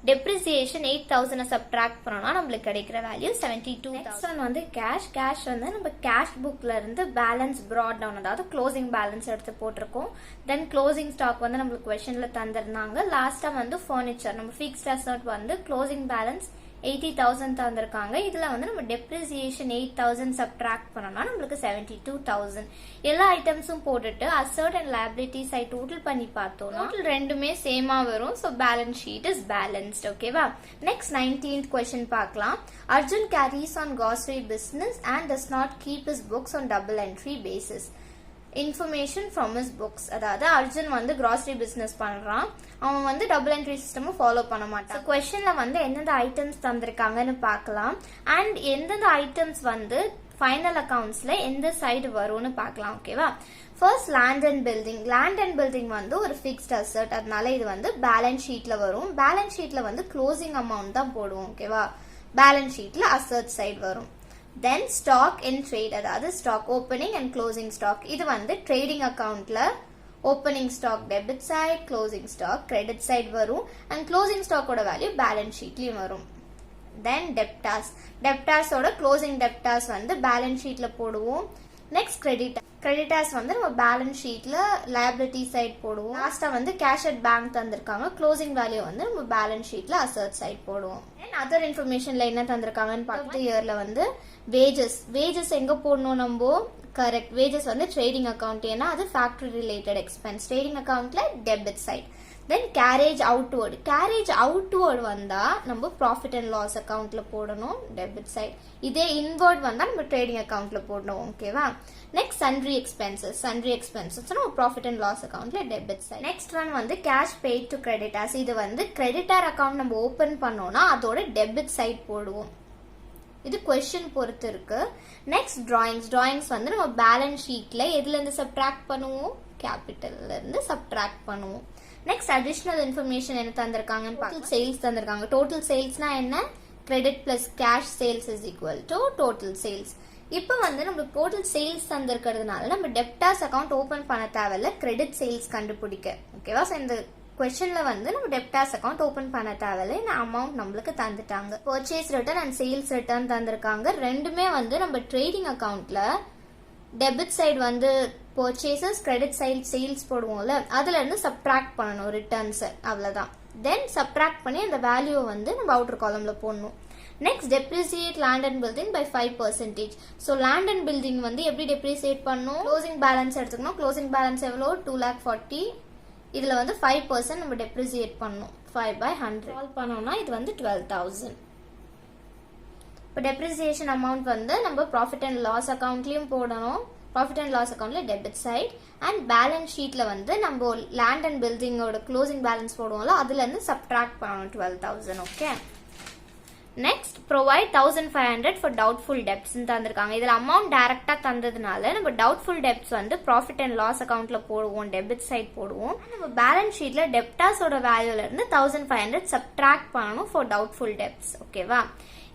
டெப்ரிசியேஷன் 8,000 சப்ட்ராக்ட் பண்ணோம்னா நம்மளுக்கு கிடைக்கிற வேல்யூ 72,000. நெக்ஸ்ட் ஒன் வந்து கேஷ் வந்து நம்ம கேஷ் புக்ல இருந்து பேலன்ஸ் ப்ராட் டவுன், அதாவது க்ளோசிங் பேலன்ஸ் எடுத்து போட்டிருக்கோம். தென் க்ளோசிங் ஸ்டாக் வந்து நம்மளுக்கு क्वेश्चनல தந்திருந்தாங்க. லாஸ்டா வந்து ஃபர்னிச்சர் நம்ம ஃபிக்ஸ்ட் அசர்ட் வந்து க்ளோசிங் பேலன்ஸ் 80,000 தந்திருக்காங்க. இதுல வந்து நம்ம டெப்ரிசியேஷன் 8,000 சப்ட்ராக்ட் பண்ணோம்னா நம்மளுக்கு 72,000. எல்லா ஐட்டம்ஸும் போட்டுட்டு asset and liability side total பண்ணி பார்த்தோம்னா டோட்டல் ரெண்டுமே சேமா வரும். So balance sheet is balanced. ஓகேவா, நெக்ஸ்ட் 19th क्वेश्चन பார்க்கலாம். Arjun carries on grocery business and does not keep his books on double entry basis. Information from his books. அதாவது அர்ஜுன் வந்து கிராசரி பிசினஸ் பண்றான். அவன் வந்து டபுள் என்ட்ரி சிஸ்டமும் ஃபாலோ பண்ண மாட்டான். क्वेश्चनல வந்து எந்தெந்த ஐட்டம்ஸ் தந்திருக்காங்கன்னு பார்க்கலாம். அண்ட் எந்தெந்த ஐட்டம்ஸ் வந்து ஃபைனல் அக்கவுண்ட்ஸ்ல எந்த சைடு வரும்னு பார்க்கலாம். ஓகேவா, first land and building. Land and building வந்து ஒரு ஃபிக்ஸ்ட் அசர்ட், அதனால இது வந்து பேலன்ஸ் ஷீட்ல வரும். பேலன்ஸ் ஷீட்ல வந்து க்ளோசிங் அமௌண்ட் தான் போடுவோம். ஓகேவா, பேலன்ஸ் ஷீட்ல அசர்ட் சைடு வரும். தென் ஸ்டாக் இன் ட்ரேட், அதாவது stock opening and closing stock. இது வந்து ட்ரேடிங் அக்கவுண்ட்ல opening stock debit side, closing stock credit side வரும். அண்ட் க்ளோசிங் ஸ்டாக்கோட வேல்யூ பேலன்ஸ் ஷீட்லயும் வரும். தென் டெப்டார்ஸோட க்ளோசிங் டெப்டார்ஸ் வந்து பேலன்ஸ் ஷீட்ல போடுவோம். நெக்ஸ்ட் கிரெடிட்டார்ஸ் வந்து நம்ம பேலன்ஸ் ஷீட்ல லைபிலிட்டி சைட் போடுவோம். லாஸ்டா வந்து கேஷ் அட் பேங்க் தந்திருக்காங்க. க்ளோசிங் வேல்யூ வந்து நம்ம பேலன்ஸ் ஷீட்ல அசர்ட் சைட் போடுவோம். அதர் இன்ஃபர்மேஷன்ல என்ன தந்திருக்காங்கன்னு பார்த்து இயர்ல வந்து வேஜஸ் எங்க போடணும் நம்ம? கரெக்ட், வேஜஸ் வந்து ட்ரேடிங் அக்கவுண்ட், ஏன்னா அது ஃபேக்டரி ரிலேட்டட் எக்ஸ்பென்ஸ். ட்ரேடிங் அக்கவுண்ட்ல டெபிட் சைட். தென் கேரேஜ் அவுட்வர்டு வந்தா நம்ம ப்ராஃபிட் அண்ட் லாஸ் அக்கவுண்ட்ல போடணும், டெபிட் சைட். இதே இன்வர்ட் வந்தா நம்ம ட்ரேடிங் அக்கவுண்ட்ல போடணும். ஓகேவா, நெக்ஸ்ட் சன்ட்ரி எக்ஸ்பென்சஸ் நம்ம ப்ராஃபிட் அண்ட் லாஸ் அக்கவுண்ட்ல டெபிட் சைட். நெக்ஸ்ட் ஒன் வந்து கேஷ் பெய்ட் டு கிரெடிட்டார்ஸ். இது வந்து கிரெடிட்டார் அக்கவுண்ட் நம்ம ஓபன் பண்ணோம்னா அதோட டெபிட் சைட் போடுவோம். இது क्वेश्चन பொறுத்து இருக்கு. நெக்ஸ்ட் டிராயிங்ஸ் வந்து நம்ம பேலன்ஸ் ஷீட்ல எதுல இருந்து சப்ட்ராக்ட் பண்ணுவோம்? கேபிட்டல்ல இருந்து சப்ட்ராக்ட் பண்ணுவோம். நெக்ஸ்ட் அடிஷனல் இன்ஃபர்மேஷன் என்ன தந்திருக்காங்கன்னு பார்க்கலாம். சேல்ஸ் தந்திருக்காங்க. டோட்டல் சேல்ஸ்னா என்ன? Credit plus cash sales is equal to total sales. இப்போ வந்து நம்ம டோட்டல் சேல்ஸ் தந்திருக்கிறதுனால நம்ம டெப்டார்ஸ் அக்கவுண்ட் ஓபன் பண்ண தேவையில்ல, கிரெடிட் சேல்ஸ் கண்டுபிடிக்க. ஓகேவா, ஸோ இந்த क्वेश्चनல வந்து நம்ம டெப்டார்ஸ் அக்கவுண்ட் ஓபன் பண்ண தேவையில்ல, இந்த அமௌண்ட் நம்மளுக்கு தந்துட்டாங்க. Purchase return and sales return தந்திருக்காங்க. ரெண்டுமே வந்து நம்ம ட்ரேடிங் அக்கவுண்ட்ல டெபிட் சைடு வந்து பர்ச்சேசஸ், கிரெடிட் சைடு சேல்ஸ் போடுவோம்ல, அதுல இருந்து சப்ட்ராக்ட் பண்ணணும் ரிட்டர்ன்ஸ், அவ்வளவுதான். தென் சப்ட்ராக்ட் பண்ணி அந்த வேல்யூ வந்து நம்ம அவுட்டர் காலம்ல போடணும். Next depreciate land and building by 5%. So land and building வந்து எப்படி டெப்ரிசியேட் பண்ணணும்? க்ளோசிங் பேலன்ஸ் எடுத்துக்கணும். க்ளோசிங் பேலன்ஸ் எவ்வளோ? 2,40,000. இதுல வந்து 5% நம்ம டெப்ரிசியேட் பண்ணணும். 5/100 சால்வ் பண்ணோம்னா இது வந்து 12,000. இப்போ டெப்ரிசியேஷன் அமௌண்ட் வந்து நம்ம ப்ராஃபிட் அண்ட் லாஸ் அக்கவுண்ட்லயும் போடணும். ப்ராஃபிட் அண்ட் லாஸ் அக்கவுண்ட்ல டெபிட் சைட். அண்ட் பேலன்ஸ் ஷீட்ல வந்து நம்ம லேண்ட் அண்ட் பில்டிங்கோட க்ளோசிங் பேலன்ஸ் போடுவோம்ல, அதுல இருந்து சப்ட்ராக்ட் பண்ணணும் 12,000. Okay, next provide 1,500 for doubtful debts தந்திருக்காங்க. இதுல அமௌண்ட் டைரக்டா தந்ததுனால நம்ம டவுட்ஃபுல் டெப்ட்ஸ் வந்து ப்ராஃபிட் அண்ட் லாஸ் அக்கவுண்ட்ல போடுவோம், டெபிட் சைட் போடுவோம். நம்ம பேலன்ஸ் ஷீட்ல டெப்டார்ஸோட வேல்யூல இருந்து 1,500 சப்ட்ராக்ட் பண்ணணும் ஃபார் டவுட்ஃபுல் டெப்ட்ஸ். ஓகேவா,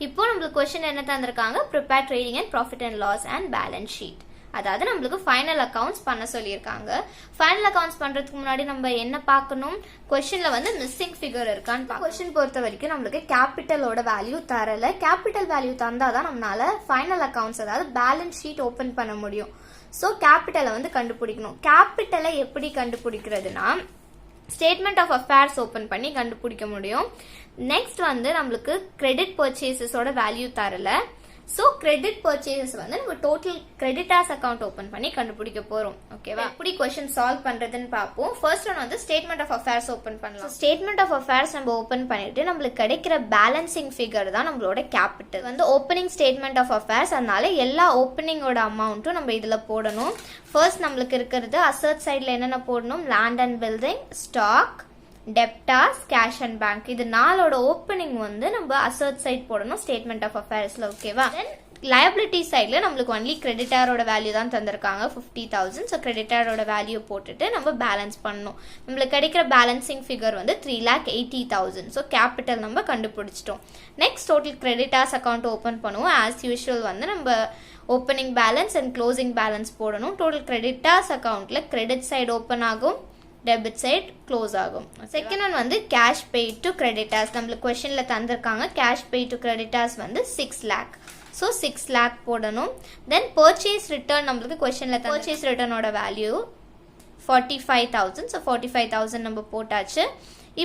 இப்போ நம்மளுக்கு क्वेश्चन என்ன தந்திருக்காங்க? Prepare trading and profit and loss and balance sheet. அதாவது நம்மளுக்கு ஃபைனல் அக்கவுண்ட்ஸ் பண்ண சொல்லியிருக்காங்க. ஃபைனல் அக்கவுண்ட்ஸ் பண்றதுக்கு முன்னாடி நம்ம என்ன பார்க்கணும், கொஸ்டின்ல வந்து மிஸ்ஸிங் ஃபிகர் இருக்கான்னு. கொஸ்டின் பொறுத்த வரைக்கும் நம்மளுக்கு கேபிட்டலோட வேல்யூ தரல. கேபிட்டல் வேல்யூ தந்தாதான் நம்மளால ஃபைனல் அக்கவுண்ட்ஸ் அதாவது பேலன்ஸ் ஷீட் ஓபன் பண்ண முடியும். ஸோ கேபிட்டலை வந்து கண்டுபிடிக்கணும். கேபிட்டலை எப்படி கண்டுபிடிக்கிறதுனா ஸ்டேட்மெண்ட் ஆஃப் அஃபேர்ஸ் ஓபன் பண்ணி கண்டுபிடிக்க முடியும். நெக்ஸ்ட் வந்து நம்மளுக்கு கிரெடிட் பர்ச்சேசஸோட வேல்யூ தரல. ஸோ கிரெடிட் பர்ச்சேசஸ் வந்து நம்ம டோட்டல் கிரெடிட்டார்ஸ் அக்கௌண்ட் ஓபன் பண்ணி கண்டுபிடிக்க போறோம். ஓகேவா, எப்படி கொஸ்டின் சால்வ் பண்றதுன்னு பார்ப்போம். ஃபர்ஸ்ட் ஒன் வந்து ஸ்டேட்மெண்ட் ஆஃப் அஃபேர்ஸ் ஓபன் பண்ணலாம். ஸ்டேட்மெண்ட் ஆஃப் அஃபேர்ஸ் நம்ம ஓபன் பண்ணிட்டு நம்மளுக்கு கிடைக்கிற பேலன்சிங் ஃபிகர் தான் நம்மளோட கேபிட்டல். வந்து ஓப்பனிங் ஸ்டேட்மெண்ட் ஆஃப் அஃபேர்ஸ், அதனால எல்லா ஓப்பனிங்கோட அமௌண்ட்டும் நம்ம இதுல போடணும். ஃபர்ஸ்ட் நம்மளுக்கு இருக்கிறது அசர்ட் சைட்ல என்னென்ன போடணும், land and building, stock, debtors, cash and bank. இது நாளோட ஓப்பனிங் வந்து நம்ம அசர்ட் சைட் போடணும் ஸ்டேட்மெண்ட் ஆஃப் அஃபேர்ஸ்ல. ஓகேவா, தென் லயபிலிட்டி சைட்ல நம்மளுக்கு ஒன்லி கிரெடிட்டாரோட வேல்யூ தான் தந்திருக்காங்க 50,000. ஸோ கிரெடிட்டாரோட வேல்யூ போட்டுட்டு நம்ம பேலன்ஸ் பண்ணணும். நம்மளுக்கு கிடைக்கிற பேலன்சிங் ஃபிகர் வந்து 3,80,000. ஸோ கேபிட்டல் நம்ம கண்டுபிடிச்சிட்டோம். Next total creditors account open பண்ணுவோம். ஆஸ் யூஷுவல் வந்து நம்ம opening balance and closing balance போடணும். டோட்டல் கிரெடிட்டார்ஸ் அக்கௌண்ட்ல கிரெடிட் சைடு ஓப்பன் ஆகும், டெபிட் சைட் க்ளோஸ் ஆகும். செகண்ட் ஒன் வந்து கேஷ் பெய்ட் டு கிரெடிட்டார்ஸ். நம்மளுக்கு கொஸ்டின்ல தந்திருக்காங்க கேஷ் பெய்ட் டு கிரெடிட்டார்ஸ் வந்து 6 lakh. ஸோ 6 lakh போடணும். தென் பர்ச்சேஸ் ரிட்டர்ன் நம்மளுக்கு கொஸ்டின்ல பர்ச்சேஸ் ரிட்டர்னோட வேல்யூ 45,000. ஸோ 45,000 நம்ம போட்டாச்சு.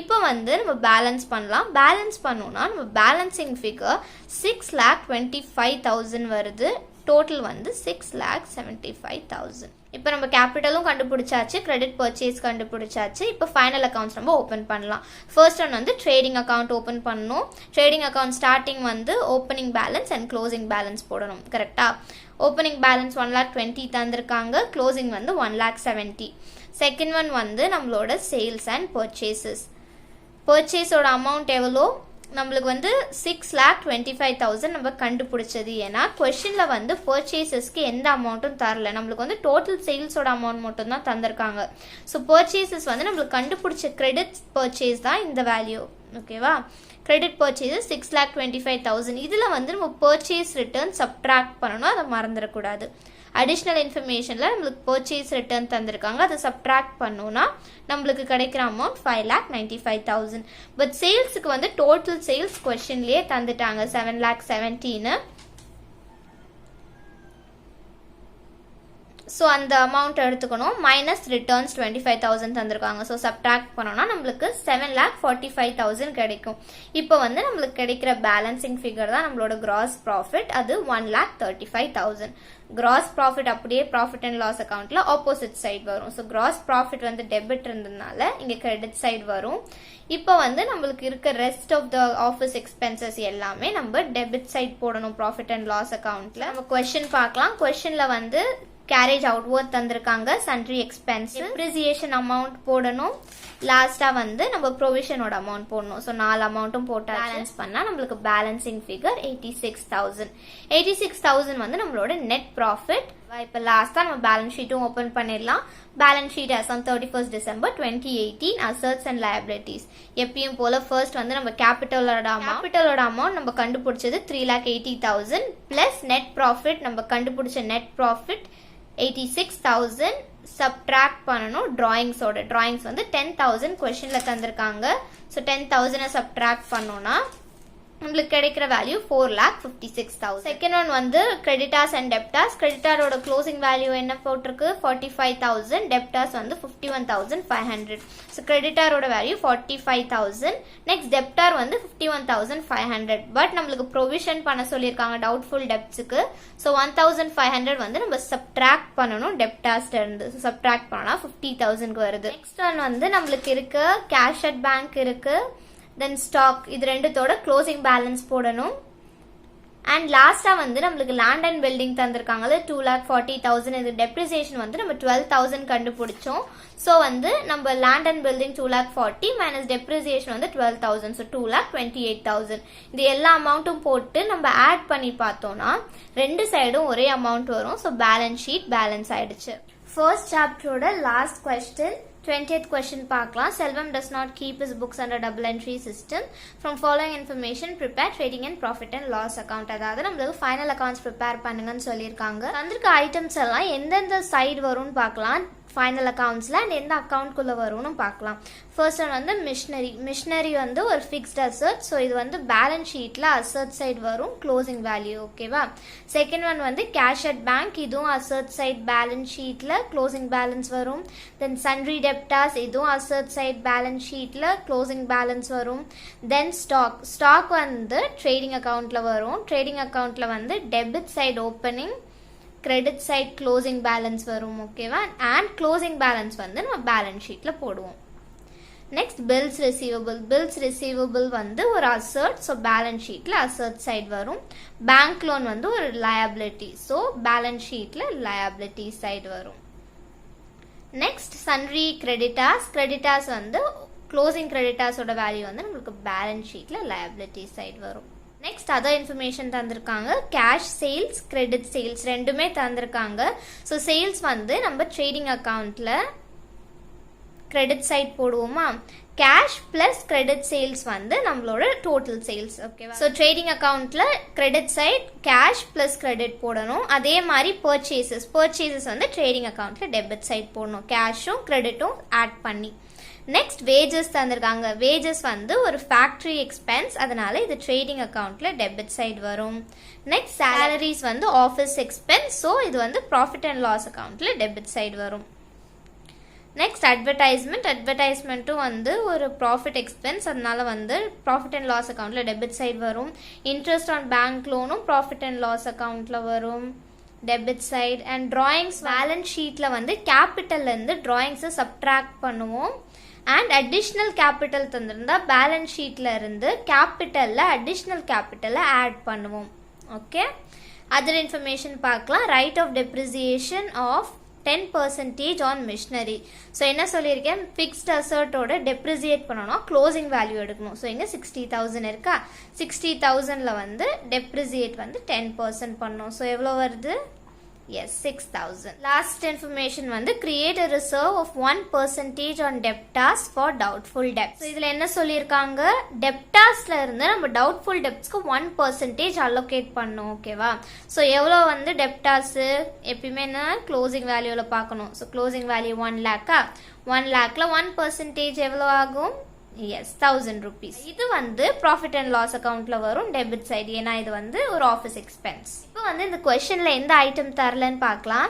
இப்போ வந்து நம்ம பேலன்ஸ் பண்ணலாம். பேலன்ஸ் பண்ணோம்னா நம்ம பேலன்சிங் ஃபிகர் 6,25,000 வருது. டோட்டல் வந்து 6,75,000. இப்போ நம்ம கேபிட்டலும் கண்டுபிடிச்சாச்சு, கிரெடிட் பர்ச்சேஸ் கண்டுபிடிச்சாச்சு. இப்போ ஃபைனல் அக்கௌண்ட்ஸ் நம்ம ஓப்பன் பண்ணலாம். ஃபர்ஸ்ட் ஒன் வந்து ட்ரேடிங் அக்கௌண்ட் ஓப்பன் பண்ணணும். ட்ரேடிங் அக்கௌண்ட் ஸ்டார்டிங் வந்து opening balance and closing balance போடணும். கரெக்டா, ஓப்பனிங் பேலன்ஸ் 1,20,000 தந்திருக்காங்க, க்ளோசிங் வந்து 1,70,000. செகண்ட் ஒன் வந்து நம்மளோட சேல்ஸ் அண்ட் பர்ச்சேசஸ். பர்ச்சேஸோட அமௌண்ட் எவ்வளோ, நம்மளுக்கு வந்து 6,25,000 நம்ம கண்டுபிடிச்சது. ஏன்னா கொஸ்டின்ல வந்து பர்ச்சேசஸ்க்கு எந்த அமௌண்ட்டும் தரல, நம்மளுக்கு வந்து டோட்டல் சேல்ஸோட அமௌண்ட் மட்டும் தான் தந்திருக்காங்க. ஸோ பர்ச்சேசஸ் வந்து நம்மளுக்கு கண்டுபிடிச்ச கிரெடிட் பர்ச்சேஸ் தான் இந்த வேல்யூ. ஓகேவா, கிரெடிட் பர்ச்சேசஸ் 6,25,000. இதுல வந்து நம்ம பர்ச்சேஸ் ரிட்டர்ன் சப்ட்ராக்ட் பண்ணணும், அதை மறந்துடக்கூடாது. அடிஷ்னல் இன்ஃபர்மேஷன்ல நம்மளுக்கு பர்ச்சேஸ் ரிட்டர்ன் தந்திருக்காங்க, அதை சப்ட்ராக்ட் பண்ணோம்னா நம்மளுக்கு கிடைக்கிற அமௌண்ட் 5,95,000. பட் சேல்ஸுக்கு வந்து டோட்டல் சேல்ஸ் கொஸ்டின்லயே தந்துட்டாங்க 7,70,000. ஸோ அந்த அமௌண்ட் எடுத்துக்கணும். மைனஸ் ரிட்டர்ன்ஸ் 25,000 தந்திருக்காங்க. ஸோ சப்ட்ராக்ட் பண்ணோம்னா நம்மளுக்கு 7,45,000 கிடைக்கும். இப்போ வந்து நம்மளுக்கு கிடைக்கிற பேலன்சிங் ஃபிகர் தான் நம்மளோட கிராஸ் ப்ராஃபிட், அது 1,35,000. கிராஸ் ப்ராஃபிட் அப்படியே ப்ராஃபிட் அண்ட் லாஸ் அக்கௌண்ட்ல ஆப்போசிட் சைட் வரும். ஸோ கிராஸ் ப்ராஃபிட் வந்து டெபிட் இருந்ததுனால இங்க கிரெடிட் சைடு வரும். இப்போ வந்து நம்மளுக்கு இருக்க rest of the office expenses எல்லாமே நம்ம டெபிட் சைட் போடணும் ப்ராஃபிட் அண்ட் லாஸ் அக்கௌண்ட்ல. நம்ம கொஸ்டின் பார்க்கலாம். கொஸ்டின்ல வந்து கேரேஜ் அவுட்வர்ட் தந்திருக்காங்க, சன்ட்ரி எக்ஸ்பென்ஸ், டெப்ரிசியேஷன் அமௌண்ட் போடணும், லாஸ்டா வந்து நம்ம ப்ரொவிஷனோட அமௌண்ட் போடணும். ஸோ 4 அமௌண்ட்டும் போட்டு பேலன்ஸ் பண்ணா நம்மளுக்கு பேலன்சிங் ஃபிகர் 86,000. 86,000 வந்து நம்மளோட நெட் ப்ராஃபிட். இப்போ லாஸ்டா நம்ம பேலன்ஸ் ஷீட்டும் ஓபன் பண்ணிடலாம். Balance sheet as on 31st December 2018 assets and liabilities. எப்பயும் போல ஃபர்ஸ்ட் வந்து நம்ம கேபிட்டலோட அமௌண்ட் நம்ம கண்டுபிடிச்சது 3,80,000 பிளஸ் நெட் ப்ராஃபிட், நம்ம கண்டுபிடிச்ச நெட் ப்ராஃபிட் 86,000 சப்ட்ராக்ட் பண்ணணும் டிராயிங்ஸ் வந்து 10,000 கொஸ்டின்ல தந்திருக்காங்க. ஸோ 10,000 சப்ட்ராக்ட் பண்ணோம்னா நம்மளுக்கு கிடைக்கிற வேல்யூ 4,56,000. செகண்ட் ஒன் வந்து கிரெடிட்டார்ஸ் அண்ட் டெப்டார்ஸ். கிரெடிட்டாரோட க்ளோசிங் வேல்யூ என்ன போட்டிருக்கு 45,000, டெப்டார்ஸ் வந்து 51,500. ஸோ கிரெடிட்டாரோட வேல்யூ 45,000. நெக்ஸ்ட் டெப்டார் வந்து 51,500. பட் நம்மளுக்கு ப்ரொவிஷன் பண்ண சொல்லியிருக்காங்க டவுட்ஃபுல் டெப்ட்ஸுக்கு. ஸோ 1,500 வந்து நம்ம சப்ட்ராக்ட் பண்ணணும் டெப்டார்ஸ்ல இருந்து. ஸோ சப்ட்ராக்ட் பண்ணா 50,000 வருது. நெக்ஸ்ட் ஒன் வந்து நம்மளுக்கு இருக்கு கேஷ் அட் பேங்க் இருக்கு, தென் ஸ்டாக். இது ரெண்டுத்தோட க்ளோசிங் பேலன்ஸ் போடணும். அண்ட் லாஸ்டா வந்து நம்மளுக்கு லேண்ட் அண்ட் பில்டிங் தந்திருக்காங்க 2,40,000. இது டெப்ரிசியேஷன் வந்து நம்ம 12,000 கண்டுபிடிச்சோம். ஸோ வந்து நம்ம land and building 2,40,000 minus depreciation வந்து 12,000. ஸோ 2,28,000. இது எல்லா அமௌண்ட்டும் போட்டு நம்ம ஆட் பண்ணி பார்த்தோம்னா ரெண்டு சைடும் ஒரே அமௌண்ட் வரும். ஸோ பேலன்ஸ் ஷீட் பேலன்ஸ் ஆயிடுச்சு. ஃபர்ஸ்ட் சாப்டரோட லாஸ்ட் கொஸ்டின் 20th question பார்க்கலாம். Selvam does not keep his books under double entry system. From following information, prepare trading and profit and loss account. அதாவது நம்மளுக்கு ஃபைனல் அக்கவுண்ட்ஸ் ப்ரிப்பேர் பண்ணுங்கன்னு சொல்லியிருக்காங்க. தந்திருக்க ஐட்டம்ஸ் எல்லாம் எந்தெந்த சைடு வரும்னு பார்க்கலாம் ஃபைனல் அக்கவுண்ட்ஸில் அண்ட் எந்த அக்கௌண்ட்குள்ளே வரும்னு பார்க்கலாம். ஃபர்ஸ்ட் ஒன் வந்து மிஷினரி வந்து ஒரு ஃபிக்ஸ்ட் அசர்ட். ஸோ இது வந்து பேலன்ஸ் ஷீட்டில் அசர்ட் சைடு வரும், க்ளோசிங் வேல்யூ. ஓகேவா. செகண்ட் ஒன் வந்து கேஷ் அட் பேங்க், இதுவும் அசர்ட் சைட் பேலன்ஸ் ஷீட்டில் க்ளோசிங் பேலன்ஸ் வரும். தென் சன்ட்ரி டெப்டாஸ், இதுவும் அசர்ட் சைட் பேலன்ஸ் ஷீட்டில் க்ளோசிங் பேலன்ஸ் வரும். தென் ஸ்டாக் வந்து ட்ரேடிங் அக்கௌண்ட்டில் வரும். ட்ரேடிங் அக்கௌண்ட்டில் வந்து debit side opening, credit side closing balance வரும். ஓகேவா. அண்ட் க்ளோசிங் பேலன்ஸ் வந்து நம்ம பேலன்ஸ் ஷீட்டில் போடுவோம். நெக்ஸ்ட் பில்ஸ் ரிசீவபிள் வந்து ஒரு அசர்ட். ஸோ பேலன்ஸ் ஷீட்டில் அசர்ட் சைட் வரும். பேங்க் லோன் வந்து ஒரு லயபிலிட்டி. ஸோ பேலன்ஸ் ஷீட்டில் லயபிலிட்டி சைடு வரும். நெக்ஸ்ட் சன்ட்ரி கிரெடிட்டாஸ் வந்து க்ளோசிங் கிரெடிட்டாஸோட வேல்யூ வந்து நம்மளுக்கு பேலன்ஸ் ஷீட்டில் லயபிலிட்டி சைடு வரும். நெக்ஸ்ட் அதர் இன்ஃபர்மேஷன் தந்திருக்காங்க. கேஷ் சேல்ஸ், கிரெடிட் சேல்ஸ் ரெண்டுமே தந்திருக்காங்க. ஸோ சேல்ஸ் வந்து நம்ம ட்ரேடிங் அக்கௌண்ட்டில் கிரெடிட் சைட் போடுவோமா. கேஷ் பிளஸ் கிரெடிட் சேல்ஸ் வந்து நம்மளோட டோட்டல் சேல்ஸ். ஓகேவா. ஸோ ட்ரேடிங் அக்கௌண்ட்டில் credit side cash plus credit போடணும். அதே மாதிரி பர்ச்சேசஸ் வந்து ட்ரேடிங் அக்கௌண்ட்டில் டெபிட் சைட் போடணும், கேஷும் கிரெடிட்டும் ஆட் பண்ணி. நெக்ஸ்ட் வேஜஸ் தந்திருக்காங்க. வேஜஸ் வந்து ஒரு ஃபேக்ட்ரி எக்ஸ்பென்ஸ், அதனால இது ட்ரேடிங் அக்கௌண்ட்ல டெபிட் சைடு வரும். நெக்ஸ்ட் சேலரிஸ் வந்து ஆஃபீஸ் எக்ஸ்பென்ஸ். ஸோ இது வந்து ப்ராஃபிட் அண்ட் லாஸ் அக்கௌண்ட்ல டெபிட் சைடு வரும். நெக்ஸ்ட் அட்வர்டைஸ்மெண்ட்டும் வந்து ஒரு ப்ராஃபிட் எக்ஸ்பென்ஸ், அதனால வந்து ப்ராஃபிட் அண்ட் லாஸ் அக்கௌண்ட்ல டெபிட் சைடு வரும். இன்ட்ரெஸ்ட் ஆன் பேங்க் லோனும் ப்ராஃபிட் அண்ட் லாஸ் அக்கௌண்ட்ல வரும், debit side. And drawings balance ஷீட்ல வந்து கேபிட்டல்ல இருந்து டிராயிங்ஸை சப்ட்ராக்ட் பண்ணுவோம். அண்ட் அடிஷ்னல் கேபிட்டல் தந்திருந்தா பேலன்ஸ் ஷீட்ல இருந்து கேபிட்டல்ல அடிஷ்னல் கேபிட்டலை ஆட் பண்ணுவோம். ஓகே. அதர் இன்ஃபர்மேஷன் பார்க்கலாம். Write off depreciation of 10% on machinery. So என்ன சொல்லியிருக்கேன், ஃபிக்ஸ்ட் அசர்ட்டோட டெப்ரிசியேட் பண்ணணும், க்ளோசிங் வேல்யூ எடுக்கணும். ஸோ இங்கே 60,000 இருக்கா, 60,000ல் வந்து டெப்ரிசியேட் வந்து 10% பண்ணணும். ஸோ எவ்வளோ வருது, yes 6,000. லாஸ்ட் இன்ஃபர்மேஷன் வந்து create a reserve of 1% on debtors for doubtful debts. இதில் என்ன சொல்லியிருக்காங்க, டெப்டாஸ்ல இருந்து நம்ம டவுட்ஃபுல் டெப்ட்ஸ்க்கு 1% அலோகேட் பண்ணும். ஓகேவா. ஸோ எவ்வளோ வந்து டெப்டாஸ் எப்பயுமே க்ளோசிங் வேல்யூவில் பார்க்கணும். ஸோ க்ளோசிங் வேல்யூ 1 lakh, 1 lakhல 1% எவ்வளோ ஆகும், எஸ் 1000 rupees. இது வந்து ப்ராஃபிட் அண்ட் லாஸ் அக்கௌண்ட்ல வரும் டெபிட் சைடு, ஏன்னா இது வந்து ஒரு ஆஃபீஸ் எக்ஸ்பென்ஸ். இப்போ வந்து இந்த கொஸ்டின்ல எந்த ஐட்டம் தரலன்னு பார்க்கலாம்.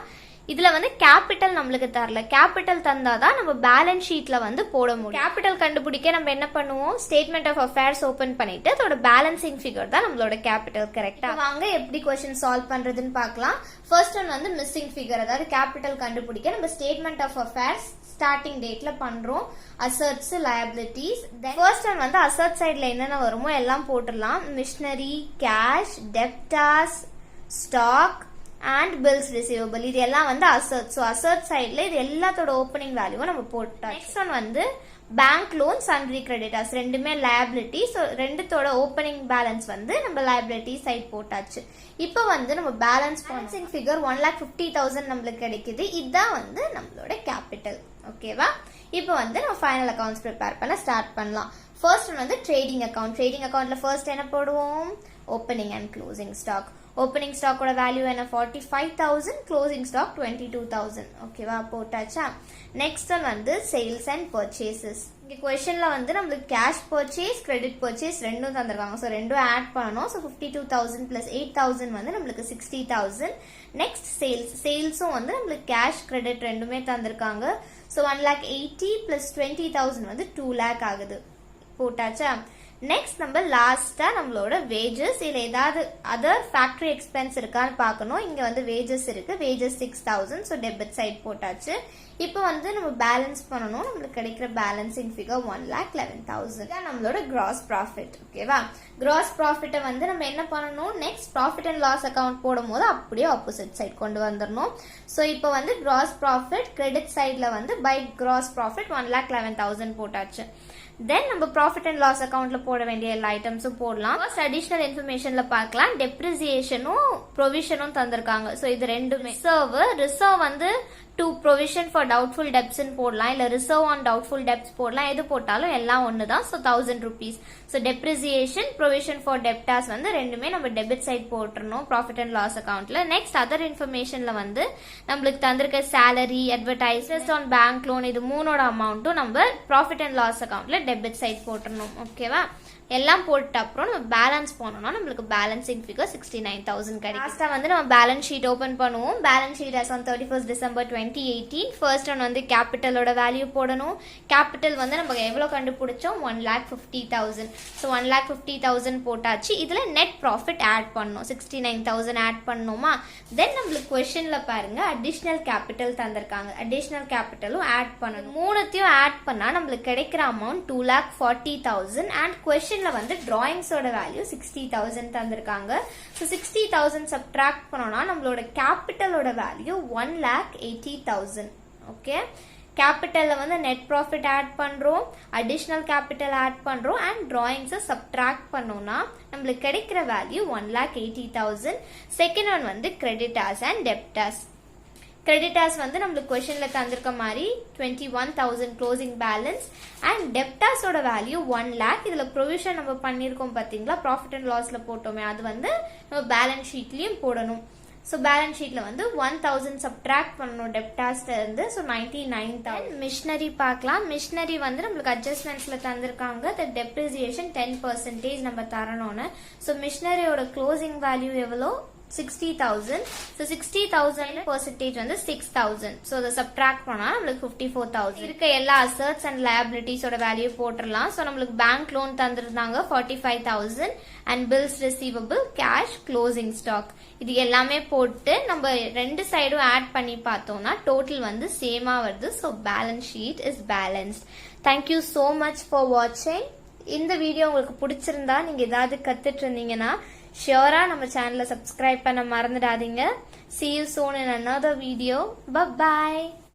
இதுல வந்து கேபிட்டல் நம்மளுக்கு தரல. கேபிட்டல் தந்தாதான் நம்ம பேலன்ஸ் ஷீட்ல வந்து போட முடியும். கேபிட்டல் கண்டுபிடிக்க நம்ம என்ன பண்ணுவோம், ஸ்டேட்மெண்ட் ஆஃப் அஃபேர்ஸ் ஓபன் பண்ணிட்டு அதோட பேலன்சிங் ஃபிகர் தான் நம்மளோட கேபிட்டல். கரெக்டா. வாங்க எப்படி கொஸ்டின் சால்வ் பண்றதுன்னு பார்க்கலாம். ஃபர்ஸ்ட் ஒன் வந்து மிஸ்ஸிங் ஃபிகர், அதாவது கேபிட்டல் கண்டுபிடிக்க நம்ம ஸ்டேட்மெண்ட் ஆஃப் அஃபேர்ஸ் ஸ்டார்டிங் டேட்ல பண்றோம். Assets, liabilities. ஃபர்ஸ்ட் ஒன் வந்து அசர்ட் சைட்ல என்னென்ன வருமோ எல்லாம் போட்டுடலாம். Machinery, cash, debtors, stock and bills receivable, இது எல்லாம் வந்து அசர்ட். ஸோ அசர்ட் சைட்ல இது எல்லாத்தோட ஓப்பனிங் வேல்யூவும் நம்ம போட்டோம். நெக்ஸ்ட் ஒன் வந்து பேங்க் லோன், சன்ட்ரி கிரெடிட்டர்ஸ் ரெண்டுமே லயபிலிட்டி. ஸோ ரெண்டுத்தோட ஓப்பனிங் பேலன்ஸ் வந்து நம்ம லயபிலிட்டி சைட் போட்டாச்சு. இப்போ வந்து நம்ம பேலன்சிங் ஃபிகர் 1,50,000 நம்மளுக்கு கிடைக்குது. இதுதான் வந்து நம்மளோட கேபிட்டல். ஓகேவா. இப்போ வந்து நம்ம ஃபைனல் அக்கௌண்ட்ஸ் ப்ரிப்பேர் பண்ண ஸ்டார்ட் பண்ணலாம். ஃபர்ஸ்ட் ஒன் வந்து ட்ரேடிங் அக்கௌண்ட். ட்ரேடிங் அக்கௌண்ட்ல ஃபர்ஸ்ட் என்ன போடுவோம், opening and closing stock. Opening ஸ்டாக்கோட வேல்யூ என்ன, 45,000, க்ளோசிங் ஸ்டாக் 22,000. ஓகேவா, போட்டாச்சா. நெக்ஸ்ட் ஒன் வந்து சேல்ஸ் அண்ட் பர்ச்சேசஸ். இங்க கொஸ்டின்ல வந்து நம்மளுக்கு கேஷ் பர்ச்சேஸ், கிரெடிட் பர்ச்சேஸ் ரெண்டும் தந்திருக்காங்க. ஸோ ரெண்டும் ஆட் பண்ணணும். ஸோ 52,000 பிளஸ் 8,000 வந்து நம்மளுக்கு 60,000. நெக்ஸ்ட் சேல்ஸும் வந்து நம்மளுக்கு கேஷ், கிரெடிட் ரெண்டுமே தந்திருக்காங்க. ஸோ 1,80,000 பிளஸ் 20,000 வந்து 2 lakh ஆகுது. போட்டாச்சா. நெக்ஸ்ட் நம்ம லாஸ்டா நம்மளோட வேஜஸ், இதுல ஏதாவது அதர் ஃபேக்டரி எக்ஸ்பென்ஸ் இருக்கான்னு பார்க்கணும். இங்க வந்து வேஜஸ் இருக்கு, வேஜஸ் 6,000. ஸோ டெபிட் சைட் போட்டாச்சு. இப்போ வந்து நம்ம பேலன்ஸ் பண்ணணும். நம்மளுக்கு கிடைக்கிற பேலன்சிங் ஃபிகர் 1,11,000. நம்மளோட கிராஸ் ப்ராஃபிட். ஓகேவா. கிராஸ் ப்ராஃபிட்டை வந்து நம்ம என்ன பண்ணணும், next profit and loss account போடும் போது அப்படியே ஆப்போசிட் சைட் கொண்டு வந்துடணும். ஸோ இப்போ வந்து கிராஸ் ப்ராஃபிட் கிரெடிட் சைட்ல வந்து பை கிராஸ் ப்ராஃபிட் 1,11,000 போட்டாச்சு. தென் நம்ம ப்ராஃபிட் அண்ட் லாஸ் அக்கௌண்ட்ல போட வேண்டிய எல்லா ஐட்டம்ஸும் போடலாம். ஃபர்ஸ்ட் அடிஷனல் இன்ஃபர்மேஷன்ல பார்க்கலாம். டெப்ரிசியேஷனும் ப்ரொவிஷனும் தந்திருக்காங்க. ஸோ இது ரெண்டுமே ரிசர்வ் வந்து to provision for doubtful debts போடலாம், இல்ல ரிசர்வ் ஆன் டவுட்ஃபுல் டெப்ஸ் போடலாம். எது போட்டாலும் எல்லாம் ஒண்ணுதான். So 1000 rupees. So depreciation provision for debtors வந்து ரெண்டுமே நம்ம டெபிட் சைட் போட்டுருணும் ப்ராஃபிட் அண்ட் லாஸ் அக்கௌண்ட்ல. நெக்ஸ்ட் அதர் இன்ஃபர்மேஷன்ல வந்து நம்மளுக்கு தந்திருக்க salary, advertisement on bank loan, இது மூணோட அமௌண்ட்டும் நம்ம ப்ராஃபிட் அண்ட் லாஸ் அக்கௌண்ட்ல டெபிட் சைட் போட்டுருணும். ஓகேவா? எல்லாம் போட்ட அப்புறம் நம்ம பேலன்ஸ் போனோம்னா நம்மளுக்கு பேலன்சிங் ஃபிகர் 69,000 கிடைக்கும். லாஸ்டா வந்து நம்ம பேலன்ஸ் ஷீட் ஓபன் பண்ணுவோம். Balance sheet as on 31st December 2018. First one வந்து கேபிட்டலோட வேல்யூ போடணும். கேபிட்டல் வந்து நம்ம எவ்வளவு கண்டுபிடிச்சோம்? 1,50,000. ஸோ 1,50,000 போட்டாச்சு. இதுல நெட் ப்ராஃபிட் ஆட் பண்ணணும். 69,000 ஆட் பண்ணணுமா? தென் நம்மளுக்கு கொஸ்டின்ல பாருங்க அடிஷனல் கேபிட்டல் தந்திருக்காங்க. அடிஷனல் கேபிட்டலும் ஆட் பண்ணணும். மூணுத்தையும் ஆட் பண்ணா நம்மளுக்கு கிடைக்கிற அமௌண்ட் 2,40,000 அண்ட் கொஸ்டின் வந்து டிராயிங்ஸோட வேல்யூ 60,000 தந்திருக்காங்க. ஸோ 60,000 சப்ட்ராக்ட் பண்ணோம்னா நம்மளோட கேபிட்டலோட வேல்யூ 1,80,000. ஓகே, கேபிட்டல்ல வந்து நெட் ப்ராஃபிட் ஆட் பண்றோம், அடிஷனல் கேபிட்டல் ஆட் பண்றோம் அண்ட் டிராயிங்ஸை சப்ட்ராக்ட் பண்ணோம்னா நம்மளுக்கு கிடைக்கிற வேல்யூ 1,80,000. செகண்ட் ஒன் வந்து கிரெடிட்டாஸ் அண்ட் டெப்டாஸ். கிரெடிட்டாஸ் வந்து நம்மளுக்கு கொஸ்டின்ல தந்திருக்க மாதிரி 21,000 க்ளோசிங் பேலன்ஸ் அண்ட் டெப்டாஸோட வேல்யூ 1 lakh. இதுல ப்ரொவிஷன் நம்ம பண்ணிருக்கோம் பாத்தீங்களா, ப்ராஃபிட் அண்ட் லாஸ்ல போட்டோமே, அது வந்து நம்ம பேலன்ஸ் ஷீட்லயும் போடணும். ஸோ பேலன்ஸ் ஷீட்ல வந்து 1,000 சப்ட்ராக்ட் பண்ணணும் டெப்டாஸ்ல இருந்து. ஸோ 99,000. மிஷினரி பார்க்கலாம். மிஷினரி வந்து நம்மளுக்கு அட்ஜஸ்ட்மெண்ட்ஸ்ல தந்திருக்காங்க. டெப்ரிசியேஷன் 10% நம்ம தரணும்னு. ஸோ மிஷினரியோட க்ளோசிங் வேல்யூ எவ்வளோ? 60,000. So 60,000 percentage வந்து 6,000. So அதை subtract பண்ணா நம்மளுக்கு 54,000. இருக்க எல்லா assets and liabilities ஓட வேல்யூ போட்டுடலாம். So நம்மளுக்கு bank loan தந்திருந்தாங்க 45,000 and bills receivable, cash, closing stock. இது எல்லாமே போட்டு நம்ம ரெண்டு சைடும் ஆட் பண்ணி பார்த்தோம்னா டோட்டல் வந்து சேமா வருது. So balance sheet is balanced. Thank you so much for watching. இந்த வீடியோ உங்களுக்கு பிடிச்சிருந்தா நீங்க ஏதாவது கத்துட்டு இருந்தீங்கன்னா ஷியோரா நம்ம சேனலை சப்ஸ்கிரைப் பண்ண மறந்துடாதீங்க. See you soon in another video. Bye bye.